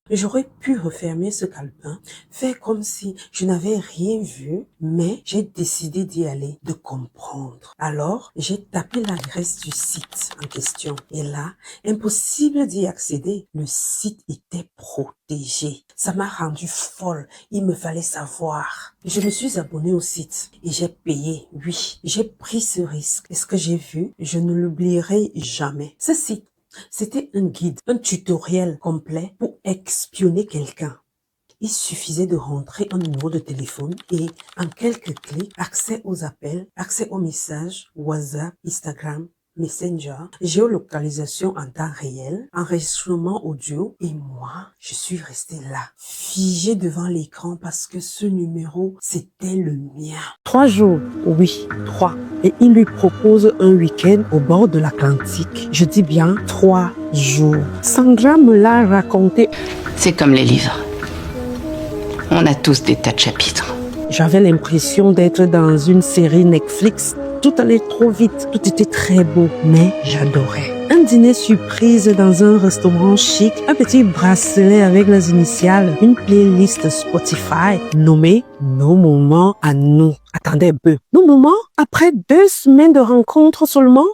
J'aurais pu refermer ce calepin, faire comme si je n'avais rien vu, mais j'ai décidé d'y aller, de comprendre. Alors, j'ai tapé l'adresse du site en question. Et là, impossible d'y accéder. Le site était protégé. Ça m'a rendu folle. Il me fallait savoir. Je me suis abonnée au site et j'ai payé. Oui, j'ai pris ce risque. Et ce que j'ai vu, je ne l'oublierai jamais. Ce site, c'était un guide, un tutoriel complet pour espionner quelqu'un. Il suffisait de rentrer un numéro de téléphone et en quelques clics, accès aux appels, accès aux messages, WhatsApp, Instagram, Messenger, géolocalisation en temps réel, enregistrement audio et moi, je suis restée là, figée devant l'écran parce que ce numéro, c'était le mien. 3 jours, oui, 3. Et il lui propose un week-end au bord de l'Atlantique. Je dis bien 3 jours. Sandra me l'a raconté. C'est comme les livres. On a tous des tas de chapitres. J'avais l'impression d'être dans une série Netflix. Tout allait trop vite, tout était très beau, mais j'adorais. Un dîner surprise dans un restaurant chic, un petit bracelet avec les initiales, une playlist Spotify nommée Nos moments à nous. Attendez un peu. Nos moments après 2 semaines de rencontres seulement?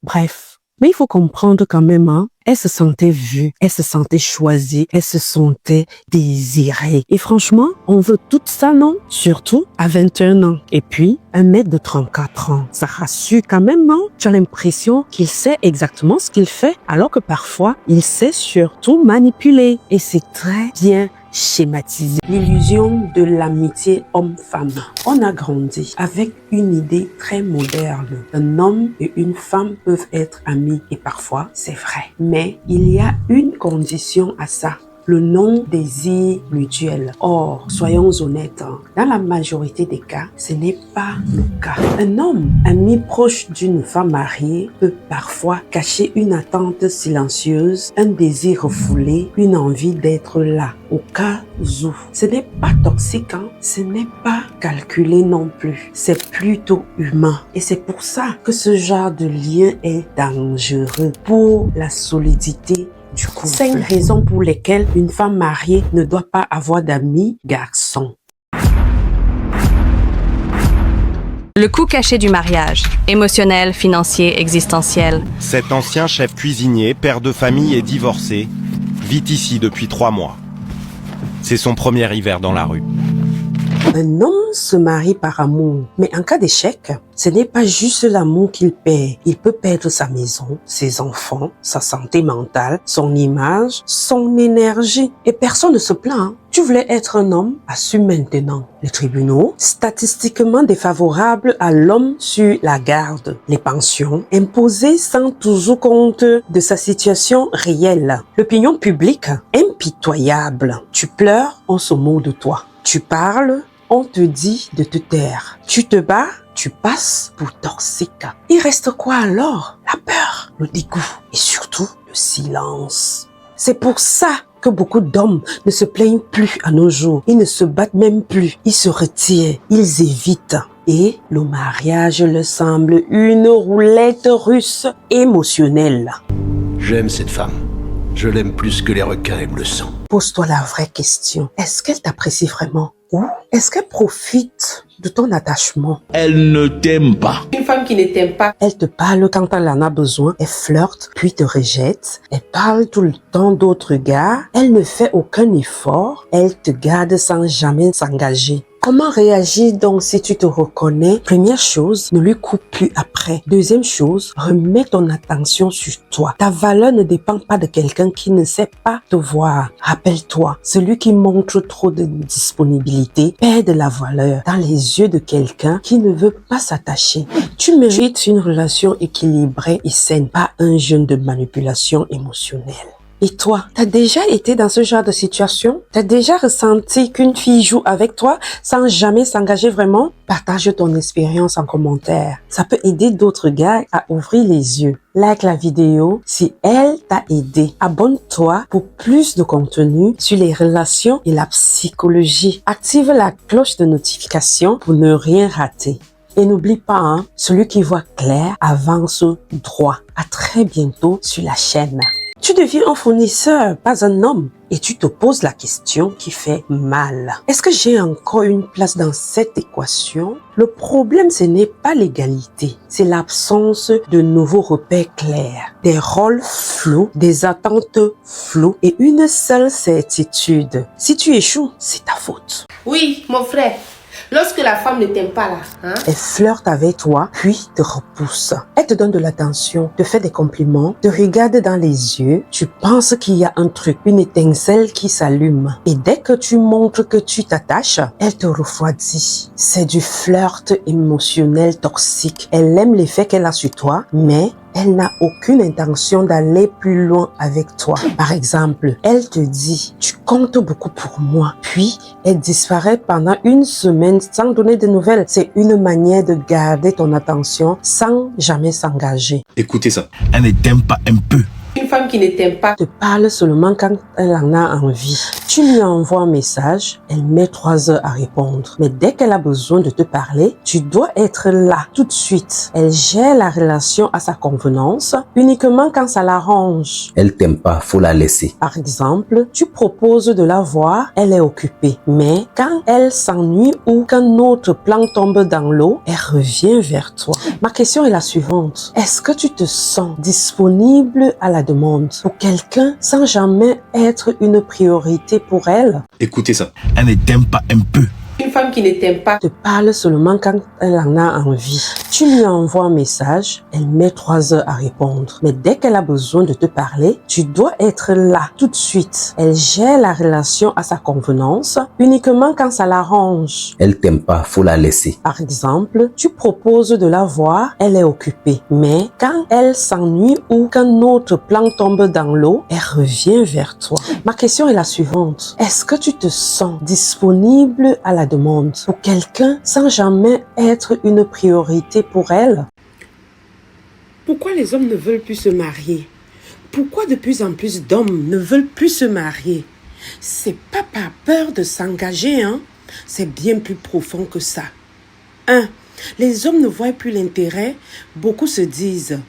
Bref. Mais il faut comprendre quand même, hein. Elle se sentait vue, elle se sentait choisie, elle se sentait désirée. Et franchement, on veut tout ça, non? Surtout à 21 ans. Et puis, un mec de 34 ans. Ça rassure quand même, non? Tu as l'impression qu'il sait exactement ce qu'il fait, alors que parfois, il sait surtout manipuler. Et c'est très bien schématisé. L'illusion de l'amitié homme-femme. On a grandi avec une idée très moderne. Un homme et une femme peuvent être amis et parfois c'est vrai. Mais il y a une condition à ça. Le non-désir mutuel. Or, soyons honnêtes, dans la majorité des cas, ce n'est pas le cas. Un homme, ami proche d'une femme mariée, peut parfois cacher une attente silencieuse, un désir refoulé, une envie d'être là, au cas où. Ce n'est pas toxique, hein? Ce n'est pas calculé non plus. C'est plutôt humain. Et c'est pour ça que ce genre de lien est dangereux pour la solidité du couple. 5 raisons pour lesquelles une femme mariée ne doit pas avoir d'amis garçons. Le coût caché du mariage, émotionnel, financier, existentiel. Cet ancien chef cuisinier, père de famille et divorcé, vit ici depuis 3 mois. C'est son premier hiver dans la rue. Un homme se marie par amour, mais en cas d'échec, ce n'est pas juste l'amour qu'il perd. Il peut perdre sa maison, ses enfants, sa santé mentale, son image, son énergie. Et personne ne se plaint. Tu voulais être un homme, assume maintenant. Les tribunaux, statistiquement défavorables à l'homme sur la garde. Les pensions, imposées sans toujours compte de sa situation réelle. L'opinion publique, impitoyable. Tu pleures, on se moque de toi. Tu parles, on te dit de te taire. Tu te bats, tu passes pour toxique. Il reste quoi alors? La peur, le dégoût et surtout le silence. C'est pour ça que beaucoup d'hommes ne se plaignent plus à nos jours. Ils ne se battent même plus. Ils se retirent. Ils évitent. Et le mariage leur semble une roulette russe émotionnelle. J'aime cette femme. Je l'aime plus que les requins aiment le sang. Pose-toi la vraie question. Est-ce qu'elle t'apprécie vraiment? Ou est-ce qu'elle profite de ton attachement? Elle ne t'aime pas. Une femme qui ne t'aime pas. Elle te parle quand elle en a besoin. Elle flirte, puis te rejette. Elle parle tout le temps d'autres gars. Elle ne fait aucun effort. Elle te garde sans jamais s'engager. Comment réagir donc si tu te reconnais? Première chose, ne lui coupe plus après. Deuxième chose, remets ton attention sur toi. Ta valeur ne dépend pas de quelqu'un qui ne sait pas te voir. Rappelle-toi, celui qui montre trop de disponibilité perd de la valeur dans les yeux de quelqu'un qui ne veut pas s'attacher. Tu mérites une relation équilibrée et saine, pas un jeu de manipulation émotionnelle. Et toi, t'as déjà été dans ce genre de situation? T'as déjà ressenti qu'une fille joue avec toi sans jamais s'engager vraiment? Partage ton expérience en commentaire. Ça peut aider d'autres gars à ouvrir les yeux. Like la vidéo si elle t'a aidé. Abonne-toi pour plus de contenu sur les relations et la psychologie. Active la cloche de notification pour ne rien rater. Et n'oublie pas, celui qui voit clair avance droit. À très bientôt sur la chaîne. Tu deviens un fournisseur, pas un homme. Et tu te poses la question qui fait mal. Est-ce que j'ai encore une place dans cette équation? Le problème, ce n'est pas l'égalité. C'est l'absence de nouveaux repères clairs. Des rôles flous, des attentes floues et une seule certitude. Si tu échoues, c'est ta faute. Oui, mon frère. Lorsque la femme ne t'aime pas là, Elle flirte avec toi, puis te repousse. Elle te donne de l'attention, te fait des compliments, te regarde dans les yeux. Tu penses qu'il y a un truc, une étincelle qui s'allume. Et dès que tu montres que tu t'attaches, elle te refroidit. C'est du flirt émotionnel toxique. Elle aime l'effet qu'elle a sur toi, mais elle n'a aucune intention d'aller plus loin avec toi. Par exemple, elle te dit « Tu comptes beaucoup pour moi ». Puis, elle disparaît pendant une semaine sans donner de nouvelles. C'est une manière de garder ton attention sans jamais s'engager. Écoutez ça. Elle ne t'aime pas un peu. Une femme qui ne t'aime pas te parle seulement quand elle en a envie. Tu lui envoies un message, elle met 3 heures à répondre. Mais dès qu'elle a besoin de te parler, tu dois être là tout de suite. Elle gère la relation à sa convenance, uniquement quand ça l'arrange. Elle t'aime pas, faut la laisser. Par exemple, tu proposes de la voir, elle est occupée. Mais quand elle s'ennuie ou qu'un autre plan tombe dans l'eau, elle revient vers toi. Ma question est la suivante. Est-ce que tu te sens disponible à la demande pour quelqu'un sans jamais être une priorité pour elle? Écoutez ça. Elle ne t'aime pas un peu. Une femme qui ne t'aime pas te parle seulement quand elle en a envie. Tu lui envoies un message, elle met 3 heures à répondre. Mais dès qu'elle a besoin de te parler, tu dois être là tout de suite. Elle gère la relation à sa convenance, uniquement quand ça l'arrange. Elle t'aime pas, faut la laisser. Par exemple, tu proposes de la voir, elle est occupée. Mais quand elle s'ennuie ou qu'un autre plan tombe dans l'eau, elle revient vers toi. Ma question est la suivante. Est-ce que tu te sens disponible à la demande pour quelqu'un sans jamais être une priorité pour elle? Pourquoi les hommes ne veulent plus se marier? Pourquoi de plus en plus d'hommes ne veulent plus se marier? C'est pas par peur de s'engager, c'est bien plus profond que ça. 1. Les hommes ne voient plus l'intérêt. Beaucoup se disent: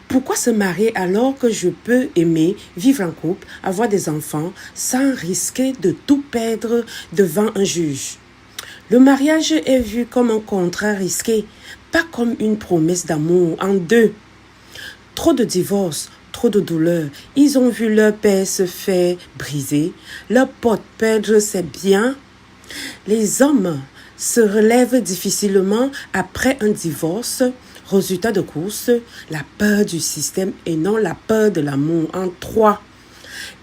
pourquoi se marier alors que je peux aimer, vivre en couple, avoir des enfants, sans risquer de tout perdre devant un juge? Le mariage est vu comme un contrat risqué, pas comme une promesse d'amour. En 2, trop de divorces, trop de douleurs. Ils ont vu leur père se faire briser, leur pote perdre ses biens. Les hommes se relèvent difficilement après un divorce. Résultat de course, la peur du système et non la peur de l'amour. En 3,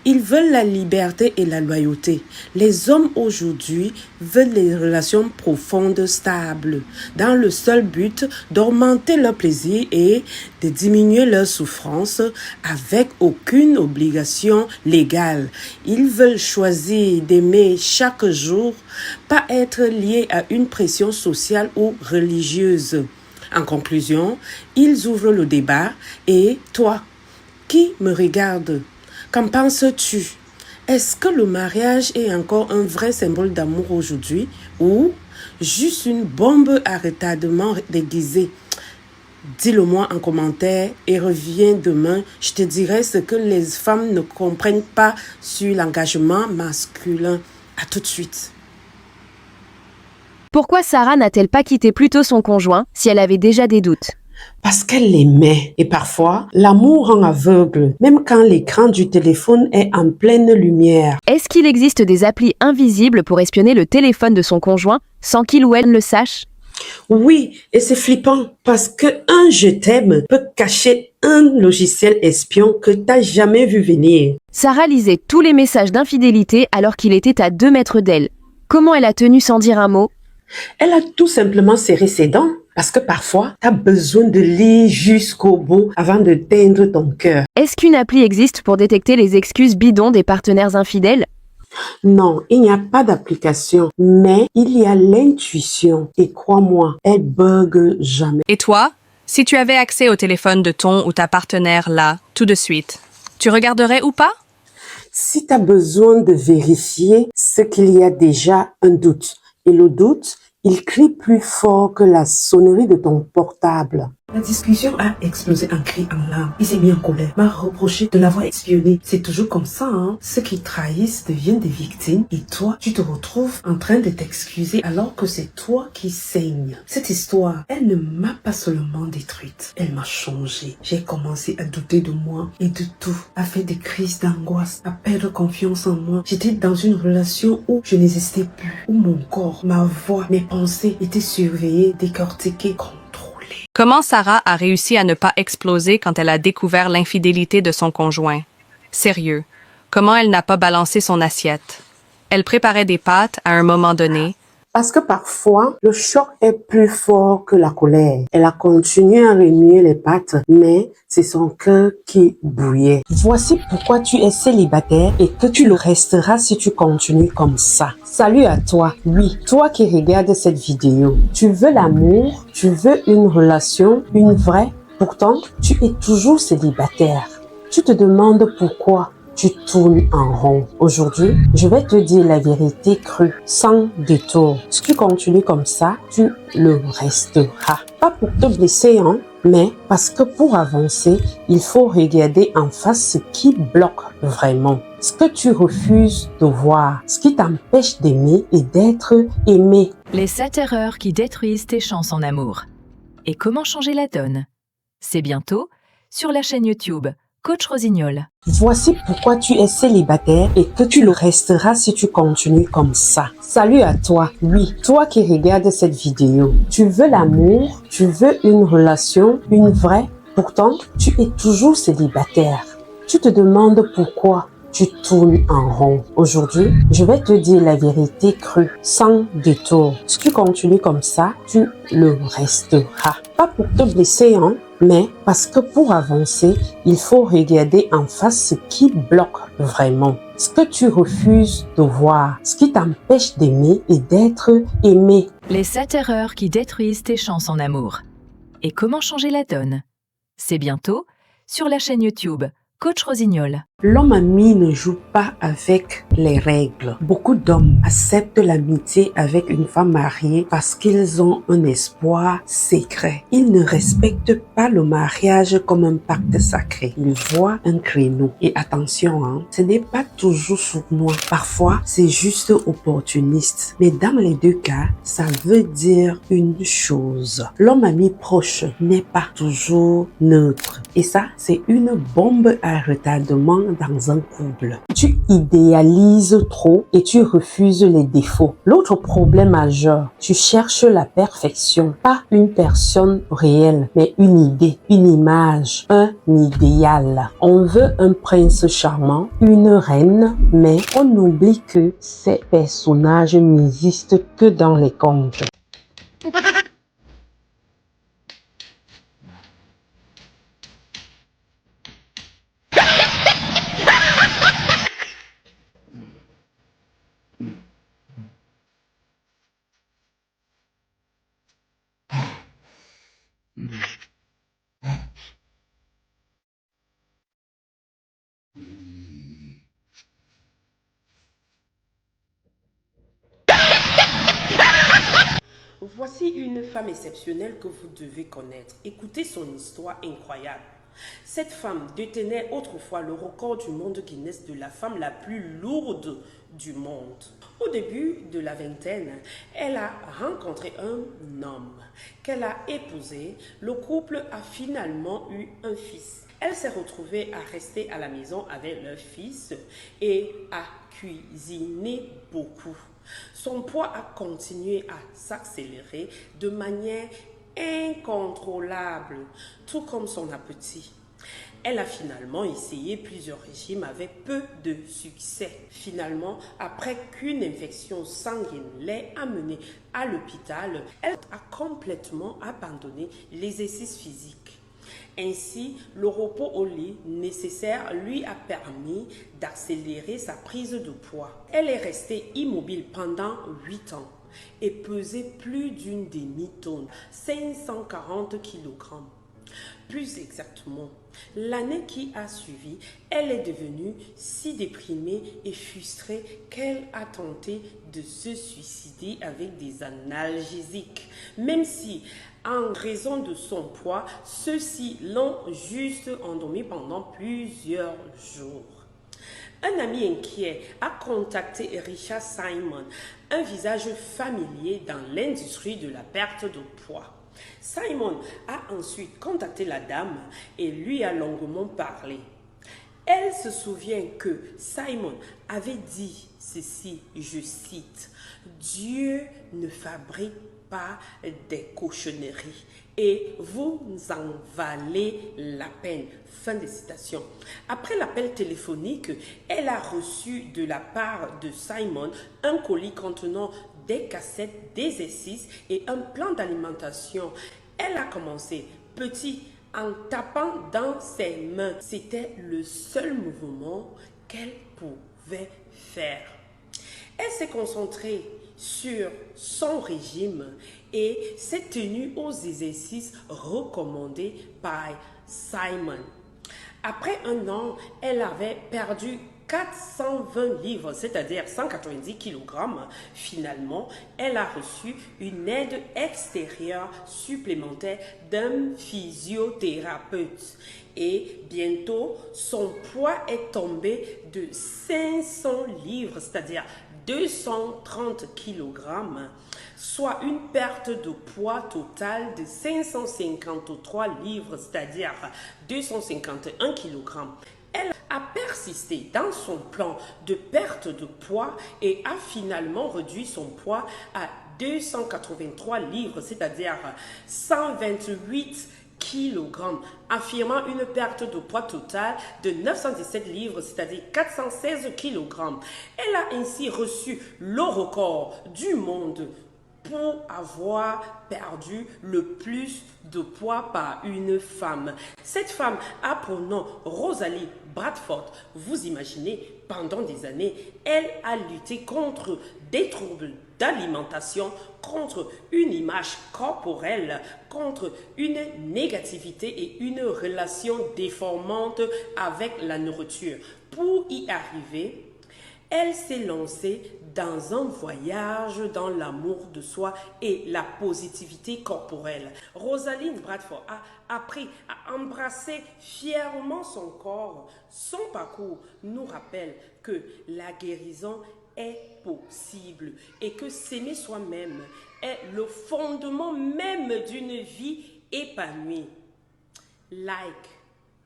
Ils veulent la liberté et la loyauté. Les hommes aujourd'hui veulent des relations profondes, stables, dans le seul but d'augmenter leur plaisir et de diminuer leur souffrance avec aucune obligation légale. Ils veulent choisir d'aimer chaque jour, pas être liés à une pression sociale ou religieuse. En conclusion, ils ouvrent le débat et toi, qui me regarde, qu'en penses-tu? Est-ce que le mariage est encore un vrai symbole d'amour aujourd'hui ou juste une bombe à retardement déguisée? Dis-le-moi en commentaire et reviens demain. Je te dirai ce que les femmes ne comprennent pas sur l'engagement masculin. À tout de suite. Pourquoi Sarah n'a-t-elle pas quitté plus tôt son conjoint si elle avait déjà des doutes? Parce qu'elle l'aimait. Et parfois, l'amour rend aveugle, même quand l'écran du téléphone est en pleine lumière. Est-ce qu'il existe des applis invisibles pour espionner le téléphone de son conjoint sans qu'il ou elle le sache? Oui, et c'est flippant parce que un je t'aime peut cacher un logiciel espion que t'as jamais vu venir. Sarah lisait tous les messages d'infidélité alors qu'il était à 2 mètres d'elle. Comment elle a tenu sans dire un mot? Elle a tout simplement serré ses dents. Parce que parfois, tu as besoin de lire jusqu'au bout avant de teindre ton cœur. Est-ce qu'une appli existe pour détecter les excuses bidons des partenaires infidèles? Non, il n'y a pas d'application, mais il y a l'intuition. Et crois-moi, elle bug jamais. Et toi, si tu avais accès au téléphone de ton ou ta partenaire là, tout de suite, tu regarderais ou pas? Si tu as besoin de vérifier, c'est qu'il y a déjà un doute. Et le doute, il crie plus fort que la sonnerie de ton portable. La discussion a explosé en cris en larmes. Il s'est mis en colère, m'a reproché de l'avoir espionné. C'est toujours comme ça, hein. Ceux qui trahissent deviennent des victimes et toi, tu te retrouves en train de t'excuser alors que c'est toi qui saignes. Cette histoire, elle ne m'a pas seulement détruite, elle m'a changé. J'ai commencé à douter de moi et de tout, à faire des crises d'angoisse, à perdre confiance en moi. J'étais dans une relation où je n'existais plus, où mon corps, ma voix, mes pensées étaient surveillées, décortiquées, contrôlées. Comment Sarah a réussi à ne pas exploser quand elle a découvert l'infidélité de son conjoint? Sérieux, comment elle n'a pas balancé son assiette? Elle préparait des pâtes à un moment donné. Parce que parfois, le choc est plus fort que la colère. Elle a continué à remuer les pâtes, mais c'est son cœur qui bouillait. Voici pourquoi tu es célibataire et que tu le resteras si tu continues comme ça. Salut à toi, oui, toi qui regardes cette vidéo. Tu veux l'amour, tu veux une relation, une vraie. Pourtant, tu es toujours célibataire. Tu te demandes pourquoi. Tu tournes en rond. Aujourd'hui, je vais te dire la vérité crue, sans détour. Si tu continues comme ça, tu le resteras. Pas pour te blesser, hein, mais parce que pour avancer, il faut regarder en face ce qui bloque vraiment. Ce que tu refuses de voir, ce qui t'empêche d'aimer et d'être aimé. Les 7 erreurs qui détruisent tes chances en amour. Et comment changer la donne? C'est bientôt sur la chaîne YouTube Coach Rosignol. Voici pourquoi tu es célibataire et que tu le resteras si tu continues comme ça. Salut à toi, oui, toi qui regardes cette vidéo. Tu veux l'amour, tu veux une relation, une vraie. Pourtant, tu es toujours célibataire. Tu te demandes pourquoi. Tu tournes en rond. Aujourd'hui, je vais te dire la vérité crue, sans détour. Si tu continues comme ça, tu le resteras. Pas pour te blesser, hein, mais parce que pour avancer, il faut regarder en face ce qui bloque vraiment. Ce que tu refuses de voir, ce qui t'empêche d'aimer et d'être aimé. Les 7 erreurs qui détruisent tes chances en amour. Et comment changer la donne? C'est bientôt sur la chaîne YouTube Coach Rosignol. L'homme ami ne joue pas avec les règles. Beaucoup d'hommes acceptent l'amitié avec une femme mariée parce qu'ils ont un espoir secret. Ils ne respectent pas le mariage comme un pacte sacré. Ils voient un créneau. Et attention, hein, ce n'est pas toujours sournois. Parfois, c'est juste opportuniste. Mais dans les deux cas, ça veut dire une chose. L'homme ami proche n'est pas toujours neutre. Et ça, c'est une bombe à retardement dans un couple. Tu idéalises trop et tu refuses les défauts. L'autre problème majeur, tu cherches la perfection, pas une personne réelle, mais une idée, une image, un idéal. On veut un prince charmant, une reine, mais on oublie que ces personnages n'existent que dans les contes. Voici une femme exceptionnelle que vous devez connaître. Écoutez son histoire incroyable. Cette femme détenait autrefois le record du monde Guinness de la femme la plus lourde du monde. Au début de la vingtaine, elle a rencontré un homme qu'elle a épousé. Le couple a finalement eu un fils. Elle s'est retrouvée à rester à la maison avec leur fils et à cuisiner beaucoup. Son poids a continué à s'accélérer de manière incontrôlable, tout comme son appétit. Elle a finalement essayé plusieurs régimes avec peu de succès. Finalement, après qu'une infection sanguine l'ait amenée à l'hôpital, elle a complètement abandonné l'exercice physique. Ainsi, le repos au lit nécessaire lui a permis d'accélérer sa prise de poids. Elle est restée immobile pendant 8 ans et pesait plus d'une demi-tonne, 540 kg. Plus exactement, l'année qui a suivi, elle est devenue si déprimée et frustrée qu'elle a tenté de se suicider avec des analgésiques. Même si, en raison de son poids, ceux-ci l'ont juste endormie pendant plusieurs jours. Un ami inquiet a contacté Richard Simon, un visage familier dans l'industrie de la perte de poids. Simon a ensuite contacté la dame et lui a longuement parlé. Elle se souvient que Simon avait dit ceci, je cite, « Dieu ne fabrique pas des cochonneries et vous en valez la peine. » Fin de citation. Après l'appel téléphonique, elle a reçu de la part de Simon un colis contenant des cassettes d'exercices et un plan d'alimentation. Elle a commencé petit en tapant dans ses mains. C'était le seul mouvement qu'elle pouvait faire. Elle s'est concentrée sur son régime et s'est tenue aux exercices recommandés par Simon. Après un an, elle avait perdu 420 livres, c'est-à-dire 190 kg. Finalement, elle a reçu une aide extérieure supplémentaire d'un physiothérapeute. Et bientôt, son poids est tombé de 500 livres, c'est-à-dire 230 kg, soit une perte de poids totale de 553 livres, c'est-à-dire 251 kg. Elle a persisté dans son plan de perte de poids et a finalement réduit son poids à 283 livres, c'est-à-dire 128 kg, affirmant une perte de poids totale de 917 livres, c'est-à-dire 416 kg. Elle a ainsi reçu le record du monde pour avoir perdu le plus de poids par une femme. Cette femme a pour nom Rosalie Bradford. Vous imaginez, pendant des années, elle a lutté contre des troubles d'alimentation, contre une image corporelle, contre une négativité et une relation déformante avec la nourriture. Pour y arriver, elle s'est lancée dans un voyage dans l'amour de soi et la positivité corporelle. Rosalind Bradford a appris à embrasser fièrement son corps. Son parcours nous rappelle que la guérison est possible et que s'aimer soi-même est le fondement même d'une vie épanouie. Like,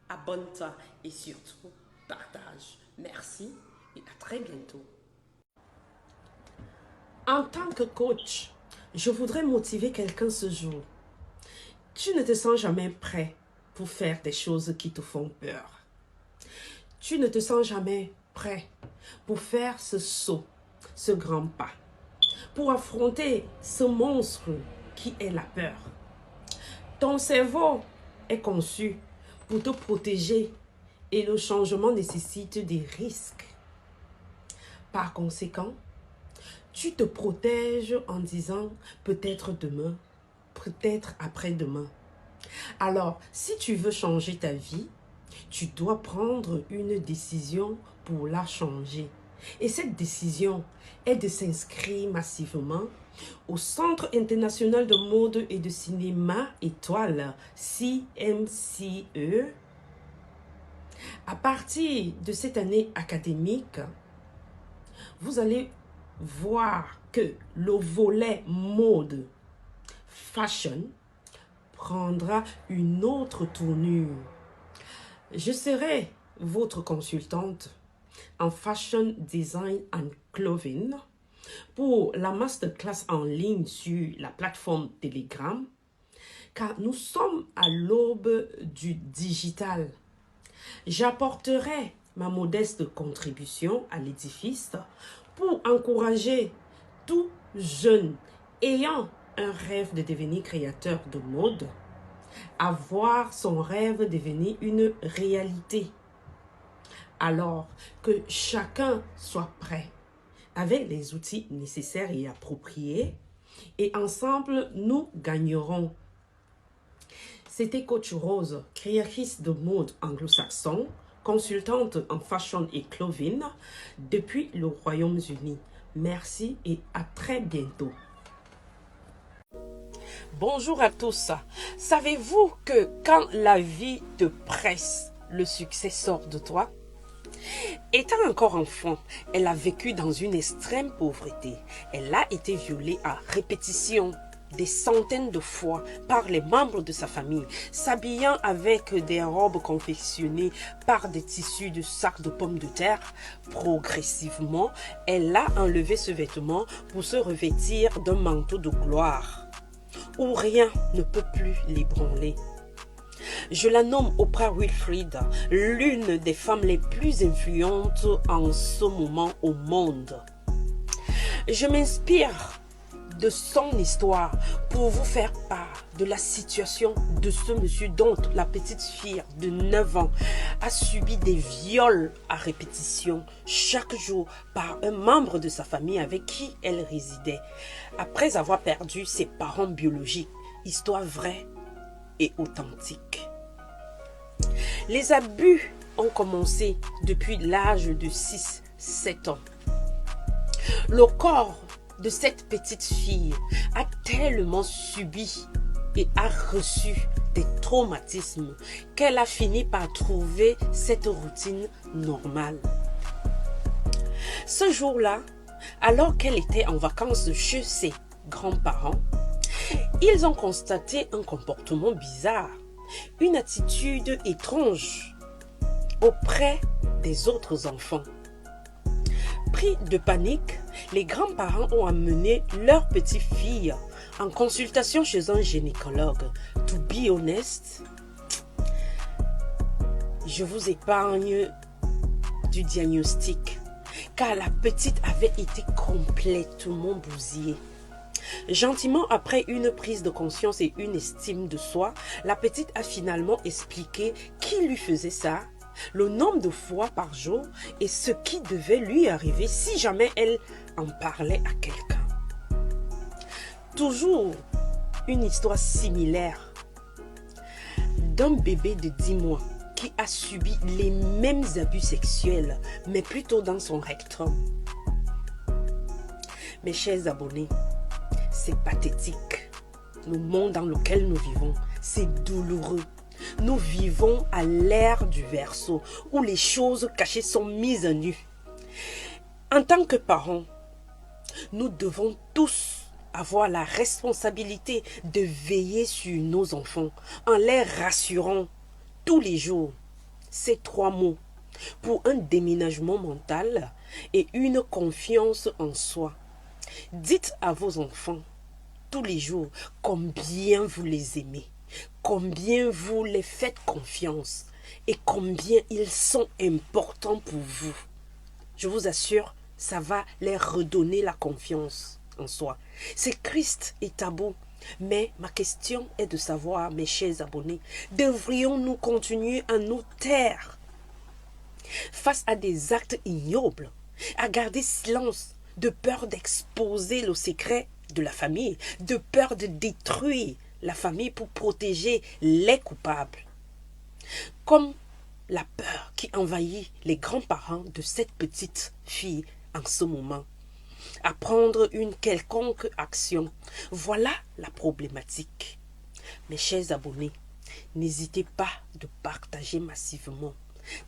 abonne-toi et surtout, partage. Merci et à très bientôt. En tant que coach, je voudrais motiver quelqu'un ce jour. Tu ne te sens jamais prêt pour faire des choses qui te font peur. Tu ne te sens jamais prêt pour faire ce saut, ce grand pas, pour affronter ce monstre qui est la peur. Ton cerveau est conçu pour te protéger et le changement nécessite des risques. Par conséquent, tu te protèges en disant peut-être demain, peut-être après-demain. Alors, si tu veux changer ta vie, tu dois prendre une décision pour la changer. Et cette décision est de s'inscrire massivement au Centre international de mode et de cinéma Étoile, CMCE. À partir de cette année académique, vous allez voir que le volet mode, fashion, prendra une autre tournure. Je serai votre consultante en Fashion Design and Clothing pour la masterclass en ligne sur la plateforme Telegram, car nous sommes à l'aube du digital. J'apporterai ma modeste contribution à l'édifice pour encourager tout jeune ayant un rêve de devenir créateur de mode à voir son rêve devenir une réalité. Alors que chacun soit prêt avec les outils nécessaires et appropriés et ensemble nous gagnerons. C'était Coach Rose, créatrice de mode anglo-saxon, consultante en fashion et clothing depuis le Royaume-Uni. Merci et à très bientôt. Bonjour à tous. Savez-vous que quand la vie te presse, le succès sort de toi? Étant encore enfant, elle a vécu dans une extrême pauvreté. Elle a été violée à répétition des centaines de fois par les membres de sa famille, s'habillant avec des robes confectionnées par des tissus de sacs de pommes de terre. Progressivement, elle a enlevé ce vêtement pour se revêtir d'un manteau de gloire, où rien ne peut plus l'ébranler. Je la nomme Oprah Winfrey, l'une des femmes les plus influentes en ce moment au monde. Je m'inspire de son histoire pour vous faire part de la situation de ce monsieur dont la petite fille de 9 ans a subi des viols à répétition chaque jour par un membre de sa famille avec qui elle résidait, après avoir perdu ses parents biologiques. Histoire vraie et authentique. Les abus ont commencé depuis l'âge de 6-7 ans. Le corps de cette petite fille a tellement subi et a reçu des traumatismes qu'elle a fini par trouver cette routine normale. Ce jour-là, alors qu'elle était en vacances chez ses grands-parents, ils ont constaté un comportement bizarre, une attitude étrange auprès des autres enfants. Pris de panique, les grands-parents ont amené leur petite-fille en consultation chez un gynécologue. To be honest, je vous épargne du diagnostic, car la petite avait été complètement bousillée. Gentiment, après une prise de conscience et une estime de soi, la petite a finalement expliqué qui lui faisait ça, le nombre de fois par jour et ce qui devait lui arriver si jamais elle en parlait à quelqu'un. Toujours une histoire similaire d'un bébé de 10 mois qui a subi les mêmes abus sexuels, mais plutôt dans son rectum. Mes chers abonnés, c'est pathétique. Le monde dans lequel nous vivons, c'est douloureux. Nous vivons à l'ère du Verseau, où les choses cachées sont mises à nu. En tant que parents, nous devons tous avoir la responsabilité de veiller sur nos enfants en les rassurant tous les jours. Ces 3 mots, pour un déménagement mental et une confiance en soi. Dites à vos enfants tous les jours combien vous les aimez, combien vous les faites confiance et combien ils sont importants pour vous. Je vous assure, ça va leur redonner la confiance en soi. C'est Christ et tabou. Mais ma question est de savoir, mes chers abonnés, devrions-nous continuer à nous taire face à des actes ignobles, à garder silence, de peur d'exposer le secret de la famille, de peur de détruire la famille pour protéger les coupables? Comme la peur qui envahit les grands-parents de cette petite fille en ce moment, à prendre une quelconque action. Voilà la problématique. Mes chers abonnés, n'hésitez pas de partager massivement,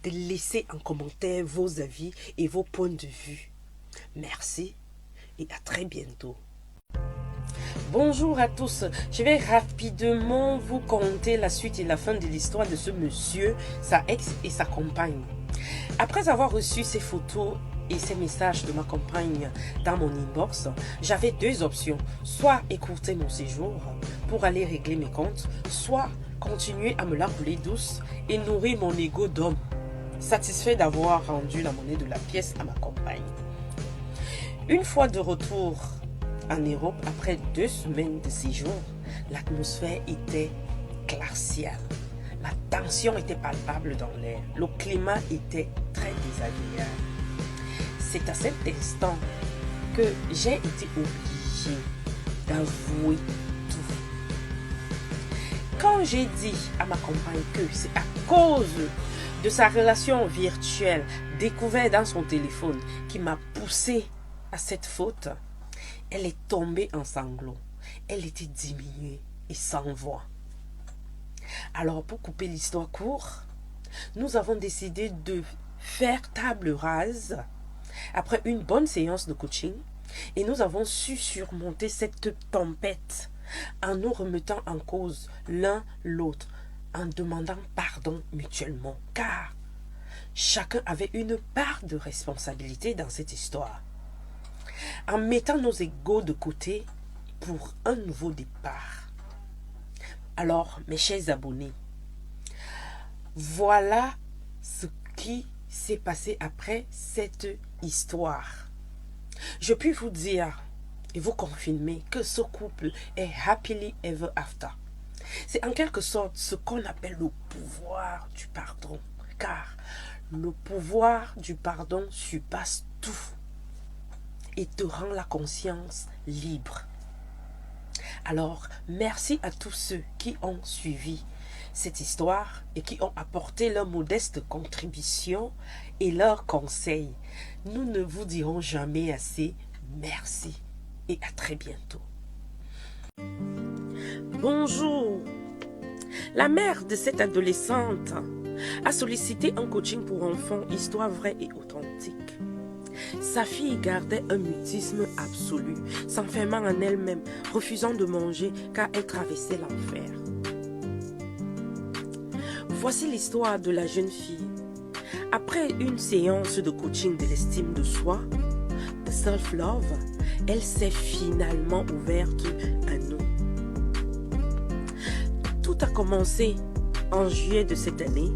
de laisser en commentaire vos avis et vos points de vue. Merci et à très bientôt. Bonjour à tous, je vais rapidement vous conter la suite et la fin de l'histoire de ce monsieur, sa ex et sa compagne. Après avoir reçu ces photos et ces messages de ma compagne dans mon inbox, j'avais deux options. Soit écourter mon séjour pour aller régler mes comptes, soit continuer à me la rouler douce et nourrir mon ego d'homme, satisfait d'avoir rendu la monnaie de la pièce à ma compagne. Une fois de retour en Europe, après 2 semaines de séjour, l'atmosphère était glaciale. La tension était palpable dans l'air. Le climat était très désagréable. C'est à cet instant que j'ai été obligée d'avouer tout. Quand j'ai dit à ma compagne que c'est à cause de sa relation virtuelle découverte dans son téléphone qui m'a poussée à cette faute, elle est tombée en sanglots. Elle était diminuée et sans voix. Alors, pour couper l'histoire courte, nous avons décidé de faire table rase après une bonne séance de coaching et nous avons su surmonter cette tempête en nous remettant en cause l'un l'autre, en demandant pardon mutuellement, car chacun avait une part de responsabilité dans cette histoire. En mettant nos égos de côté pour un nouveau départ. Alors, mes chers abonnés, voilà ce qui s'est passé après cette histoire. Je puis vous dire et vous confirmer que ce couple est happily ever after. C'est en quelque sorte ce qu'on appelle le pouvoir du pardon, car le pouvoir du pardon surpasse tout et te rend la conscience libre. Alors, merci à tous ceux qui ont suivi cette histoire et qui ont apporté leur modeste contribution et leurs conseils. Nous ne vous dirons jamais assez merci et à très bientôt. Bonjour. La mère de cette adolescente a sollicité un coaching pour enfants, histoire vraie et authentique. Sa fille gardait un mutisme absolu, s'enfermant en elle-même, refusant de manger car elle traversait l'enfer. Voici l'histoire de la jeune fille. Après une séance de coaching de l'estime de soi, de self-love, elle s'est finalement ouverte à nous. Tout a commencé en juillet de cette année,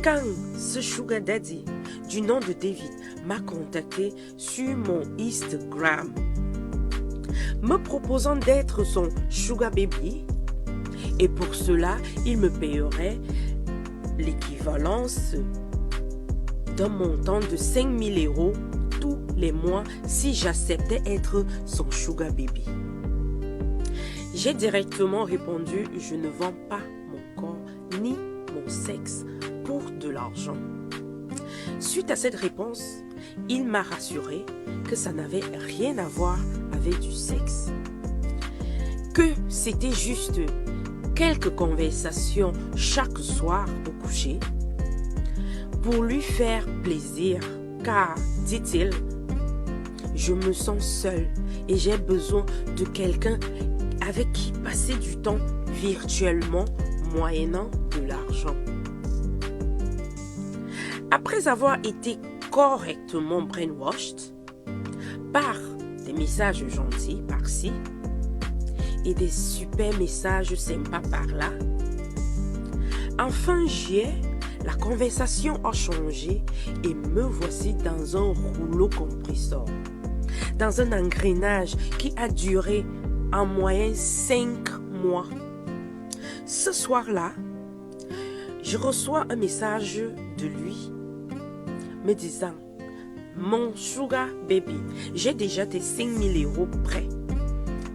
quand ce sugar daddy du nom de David m'a contacté sur mon Instagram, me proposant d'être son sugar baby, et pour cela, il me payerait l'équivalence d'un montant de 5 000 € tous les mois si j'acceptais être son sugar baby. J'ai directement répondu, je ne vends pas mon corps ni mon sexe pour de l'argent. Suite à cette réponse, il m'a rassuré que ça n'avait rien à voir avec du sexe. Que c'était juste quelques conversations chaque soir au coucher pour lui faire plaisir, car, dit-il, je me sens seul et j'ai besoin de quelqu'un avec qui passer du temps virtuellement moyennant de l'argent. Après avoir été correctement brainwashed par des messages gentils par-ci et des super messages sympas par-là, en fin juillet, la conversation a changé et me voici dans un rouleau compresseur, dans un engrenage qui a duré en moyenne 5 mois. Ce soir-là, je reçois un message de lui me disant « Mon sugar baby, j'ai déjà tes 5 000 € prêts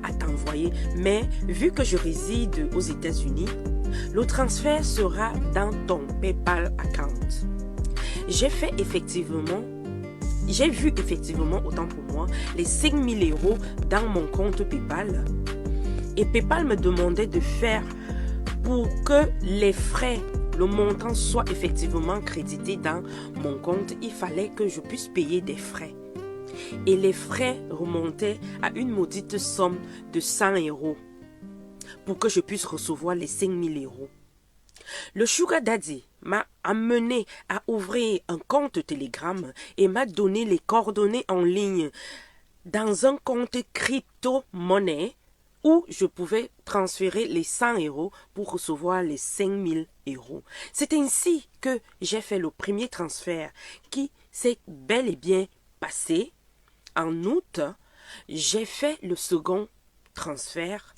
à t'envoyer, mais vu que je réside aux États-Unis, le transfert sera dans ton PayPal account. » J'ai vu effectivement, autant pour moi, les 5 000 € dans mon compte PayPal. Et PayPal me demandait de faire pour que les frais, le montant soit effectivement crédité dans mon compte. Il fallait que je puisse payer des frais. Et les frais remontaient à une maudite somme de 100 € pour que je puisse recevoir les 5 000 €. Le Sugar Daddy m'a amené à ouvrir un compte Telegram et m'a donné les coordonnées en ligne dans un compte crypto-monnaie où je pouvais transférer les 100 € pour recevoir les 5 000 €. C'est ainsi que j'ai fait le premier transfert qui s'est bel et bien passé. En août, j'ai fait le second transfert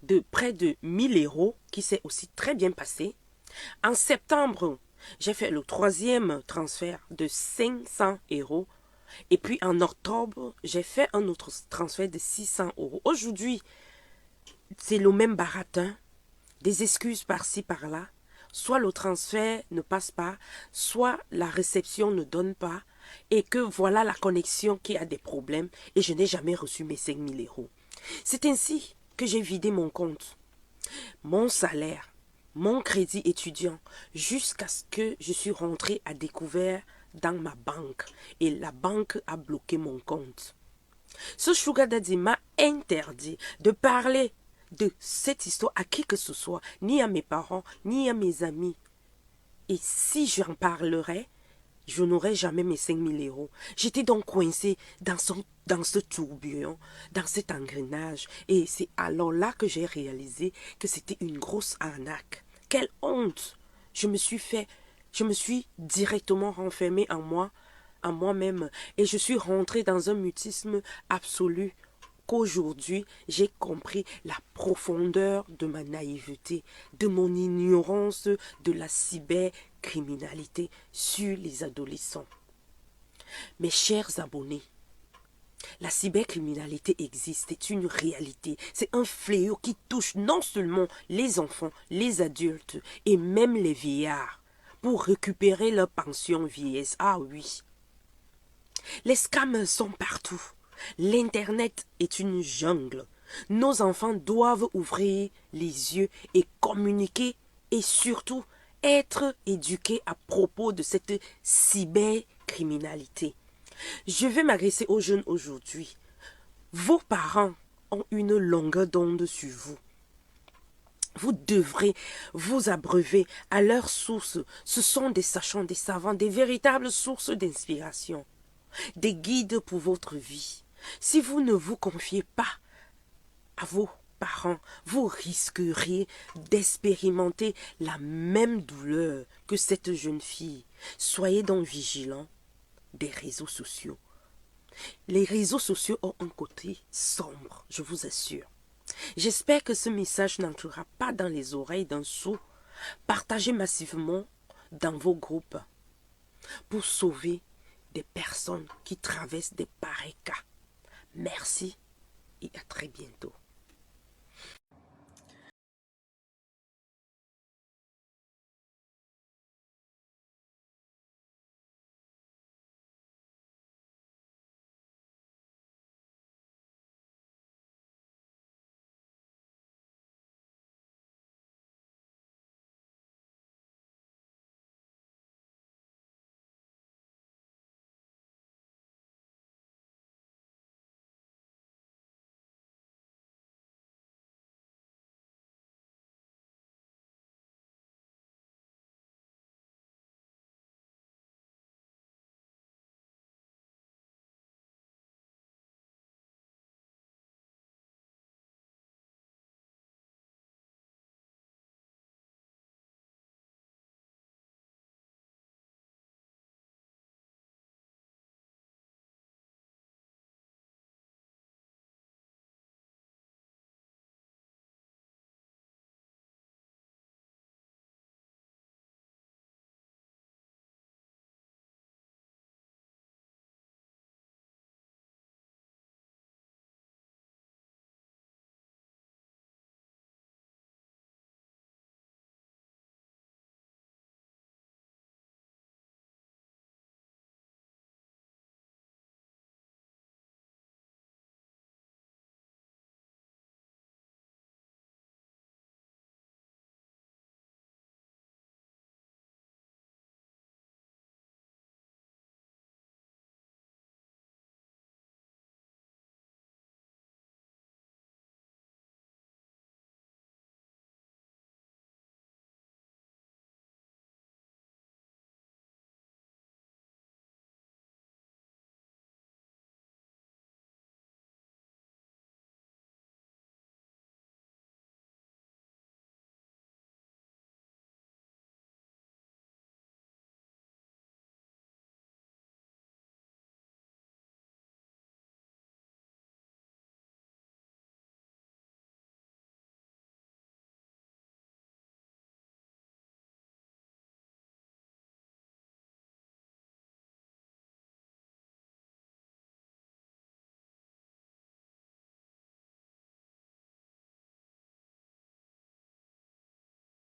de près de 1 000 € qui s'est aussi très bien passé. En septembre, j'ai fait le troisième transfert de 500 €. Et puis en octobre, j'ai fait un autre transfert de 600 €. Aujourd'hui, c'est le même baratin, des excuses par-ci par-là. Soit le transfert ne passe pas, soit la réception ne donne pas, et que voilà la connexion qui a des problèmes, et je n'ai jamais reçu mes 5 000 €. C'est ainsi que j'ai vidé mon compte, mon salaire, mon crédit étudiant, jusqu'à ce que je suis rentrée à découvert dans ma banque, et la banque a bloqué mon compte. Ce Sugar Daddy m'a interdit de parler de cette histoire à qui que ce soit, ni à mes parents, ni à mes amis. Et si j'en parlerais, je n'aurais jamais mes 5 000 €. J'étais donc coincée dans ce tourbillon, dans cet engrenage. Et c'est alors là que j'ai réalisé que c'était une grosse arnaque. Quelle honte! Je me suis directement renfermée en moi-même, et je suis rentrée dans un mutisme absolu. Qu'aujourd'hui, j'ai compris la profondeur de ma naïveté, de mon ignorance de la cybercriminalité sur les adolescents. Mes chers abonnés, la cybercriminalité existe, c'est une réalité, c'est un fléau qui touche non seulement les enfants, les adultes et même les vieillards pour récupérer leur pension vieillesse. Ah oui, les scams sont partout. L'Internet est une jungle. Nos enfants doivent ouvrir les yeux et communiquer et surtout être éduqués à propos de cette cybercriminalité. Je vais m'adresser aux jeunes aujourd'hui. Vos parents ont une longueur d'onde sur vous. Vous devrez vous abreuver à leurs sources. Ce sont des sachants, des savants, des véritables sources d'inspiration, des guides pour votre vie. Si vous ne vous confiez pas à vos parents, vous risqueriez d'expérimenter la même douleur que cette jeune fille. Soyez donc vigilants des réseaux sociaux. Les réseaux sociaux ont un côté sombre, je vous assure. J'espère que ce message n'entrera pas dans les oreilles d'un sourd. Partagez massivement dans vos groupes pour sauver des personnes qui traversent des pareils cas. Merci et à très bientôt.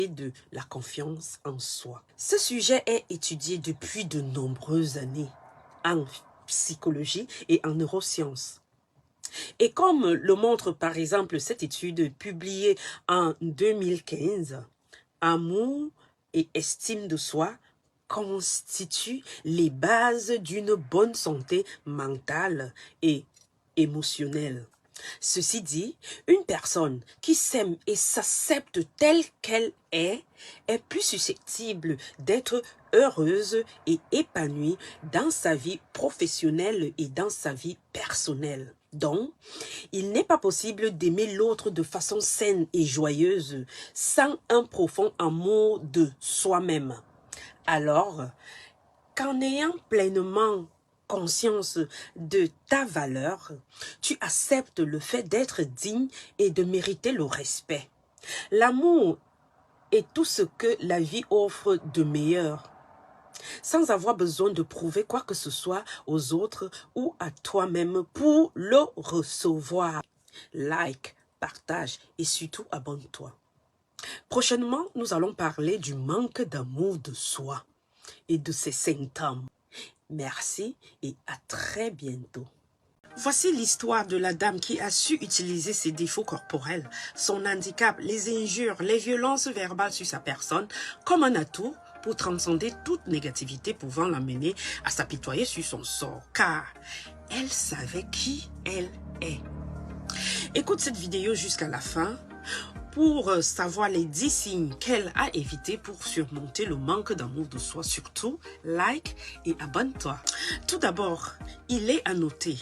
de la confiance en soi. Ce sujet est étudié depuis de nombreuses années en psychologie et en neurosciences. Et comme le montre par exemple cette étude publiée en 2015, amour et estime de soi constituent les bases d'une bonne santé mentale et émotionnelle. Ceci dit, une personne qui s'aime et s'accepte telle qu'elle est plus susceptible d'être heureuse et épanouie dans sa vie professionnelle et dans sa vie personnelle. Donc, il n'est pas possible d'aimer l'autre de façon saine et joyeuse sans un profond amour de soi-même. Alors, qu'en ayant pleinement conscience de ta valeur, tu acceptes le fait d'être digne et de mériter le respect. L'amour est tout ce que la vie offre de meilleur, sans avoir besoin de prouver quoi que ce soit aux autres ou à toi-même pour le recevoir. Like, partage et surtout abonne-toi. Prochainement, nous allons parler du manque d'amour de soi et de ses symptômes. Merci et à très bientôt. Voici l'histoire de la dame qui a su utiliser ses défauts corporels, son handicap, les injures, les violences verbales sur sa personne comme un atout pour transcender toute négativité pouvant l'amener à s'apitoyer sur son sort, car elle savait qui elle est. Écoute cette vidéo jusqu'à la fin pour savoir les 10 signes qu'elle a évité pour surmonter le manque d'amour de soi. Surtout, like et abonne-toi. Tout d'abord, il est à noter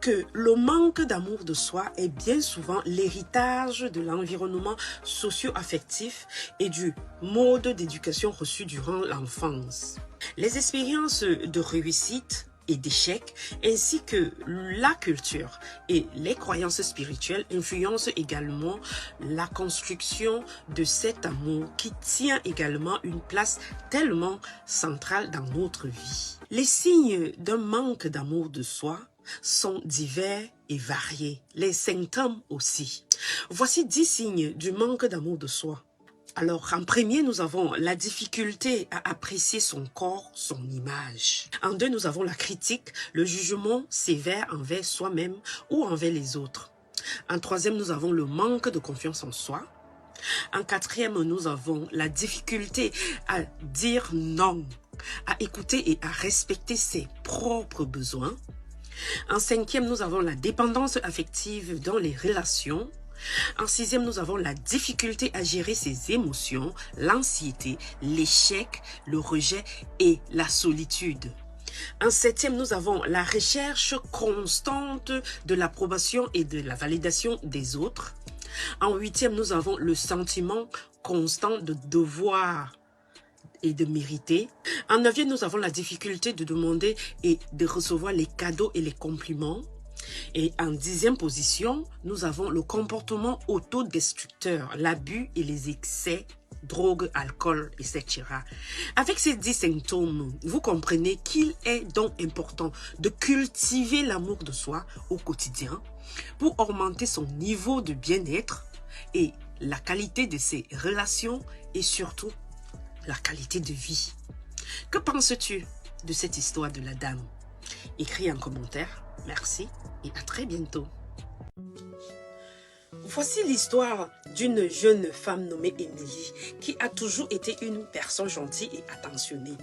que le manque d'amour de soi est bien souvent l'héritage de l'environnement socio-affectif et du mode d'éducation reçu durant l'enfance. Les expériences de réussite et d'échecs, ainsi que la culture et les croyances spirituelles influencent également la construction de cet amour qui tient également une place tellement centrale dans notre vie. Les signes d'un manque d'amour de soi sont divers et variés, les symptômes aussi. Voici 10 signes du manque d'amour de soi. Alors, en premier, nous avons la difficulté à apprécier son corps, son image. En deux, nous avons la critique, le jugement sévère envers soi-même ou envers les autres. En troisième, nous avons le manque de confiance en soi. En quatrième, nous avons la difficulté à dire non, à écouter et à respecter ses propres besoins. En cinquième, nous avons la dépendance affective dans les relations. En sixième, nous avons la difficulté à gérer ses émotions, l'anxiété, l'échec, le rejet et la solitude. En septième, nous avons la recherche constante de l'approbation et de la validation des autres. En huitième, nous avons le sentiment constant de devoir et de mériter. En neuvième, nous avons la difficulté de demander et de recevoir les cadeaux et les compliments. Et en 10e position, nous avons le comportement autodestructeur, l'abus et les excès, drogue, alcool, etc. Avec ces 10 symptômes, vous comprenez qu'il est donc important de cultiver l'amour de soi au quotidien pour augmenter son niveau de bien-être et la qualité de ses relations et surtout la qualité de vie. Que penses-tu de cette histoire de la dame? Écris en commentaire. Merci et à très bientôt. Voici l'histoire d'une jeune femme nommée Émilie qui a toujours été une personne gentille et attentionnée.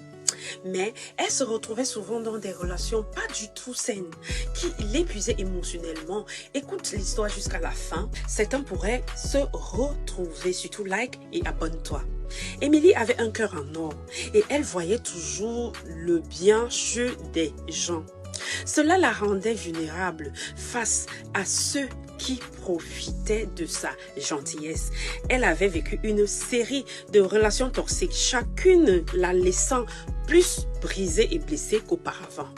Mais elle se retrouvait souvent dans des relations pas du tout saines qui l'épuisaient émotionnellement. Écoute l'histoire jusqu'à la fin. Certains pourraient se retrouver. Surtout like et abonne-toi. Émilie avait un cœur en or et elle voyait toujours le bien chez des gens. Cela la rendait vulnérable face à ceux qui profitaient de sa gentillesse. Elle avait vécu une série de relations toxiques, chacune la laissant plus brisée et blessée qu'auparavant.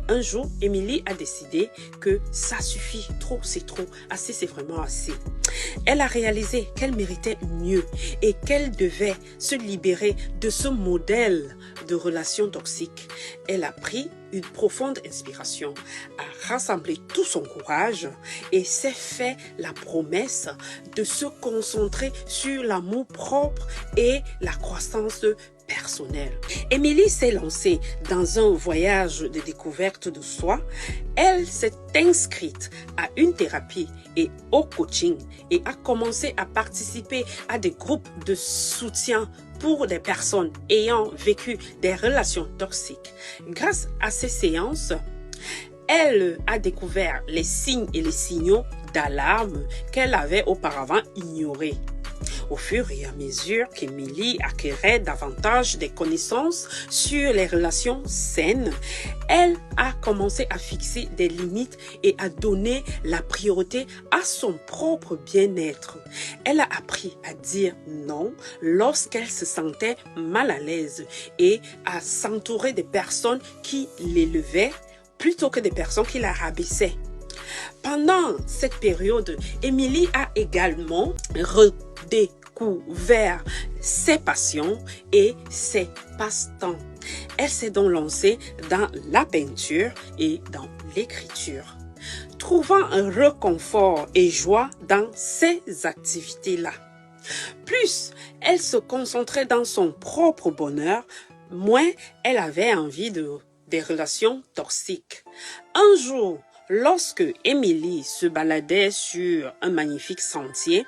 Un jour, Emily a décidé que ça suffit, trop c'est trop, assez c'est vraiment assez. Elle a réalisé qu'elle méritait mieux et qu'elle devait se libérer de ce modèle de relation toxique. Elle a pris une profonde inspiration, a rassemblé tout son courage et s'est fait la promesse de se concentrer sur l'amour propre et la croissance personnelle. Emily s'est lancée dans un voyage de découverte de soi. Elle s'est inscrite à une thérapie et au coaching et a commencé à participer à des groupes de soutien pour des personnes ayant vécu des relations toxiques. Grâce à ces séances, elle a découvert les signes et les signaux d'alarme qu'elle avait auparavant ignorés. Au fur et à mesure qu'Emily acquérait davantage de connaissances sur les relations saines, elle a commencé à fixer des limites et à donner la priorité à son propre bien-être. Elle a appris à dire non lorsqu'elle se sentait mal à l'aise et à s'entourer de personnes qui l'élevaient plutôt que des personnes qui la rabaissaient. Pendant cette période, Emily a également redécouvert ses passions et ses passe-temps. Elle s'est donc lancée dans la peinture et dans l'écriture, trouvant un réconfort et joie dans ces activités-là. Plus elle se concentrait dans son propre bonheur, moins elle avait envie des relations toxiques. Un jour, lorsque Emily se baladait sur un magnifique sentier,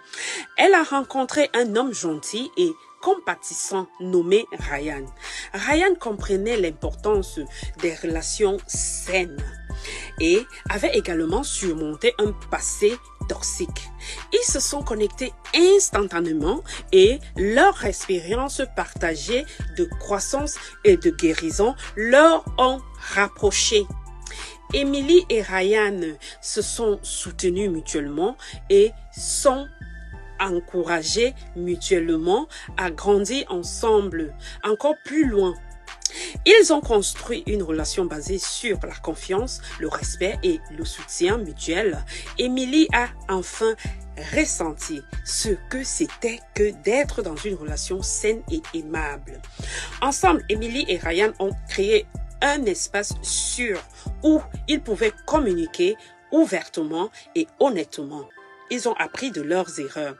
elle a rencontré un homme gentil et compatissant nommé Ryan. Ryan comprenait l'importance des relations saines et avait également surmonté un passé toxique. Ils se sont connectés instantanément et leur expérience partagée de croissance et de guérison leur ont rapprochés. Emily et Ryan se sont soutenus mutuellement et sont encouragés mutuellement à grandir ensemble encore plus loin. Ils ont construit une relation basée sur la confiance, le respect et le soutien mutuel. Emily a enfin ressenti ce que c'était que d'être dans une relation saine et aimable. Ensemble, Emily et Ryan ont créé un espace sûr où ils pouvaient communiquer ouvertement et honnêtement. Ils ont appris de leurs erreurs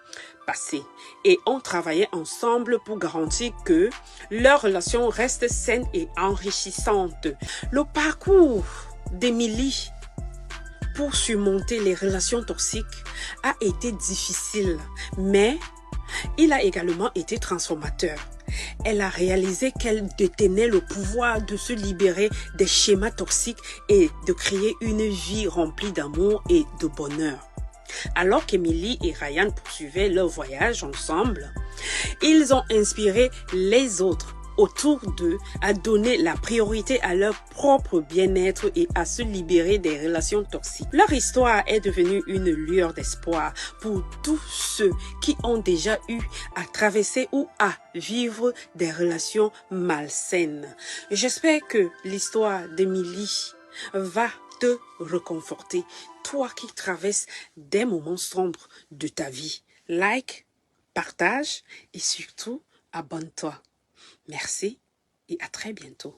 passées et ont travaillé ensemble pour garantir que leur relation reste saine et enrichissante. Le parcours d'Emily pour surmonter les relations toxiques a été difficile, mais il a également été transformateur. Elle a réalisé qu'elle détenait le pouvoir de se libérer des schémas toxiques et de créer une vie remplie d'amour et de bonheur. Alors qu'Emily et Ryan poursuivaient leur voyage ensemble, ils ont inspiré les autres autour d'eux à donner la priorité à leur propre bien-être et à se libérer des relations toxiques. Leur histoire est devenue une lueur d'espoir pour tous ceux qui ont déjà eu à traverser ou à vivre des relations malsaines. J'espère que l'histoire d'Emily va te réconforter, toi qui traverses des moments sombres de ta vie. Like, partage et surtout abonne-toi. Merci et à très bientôt.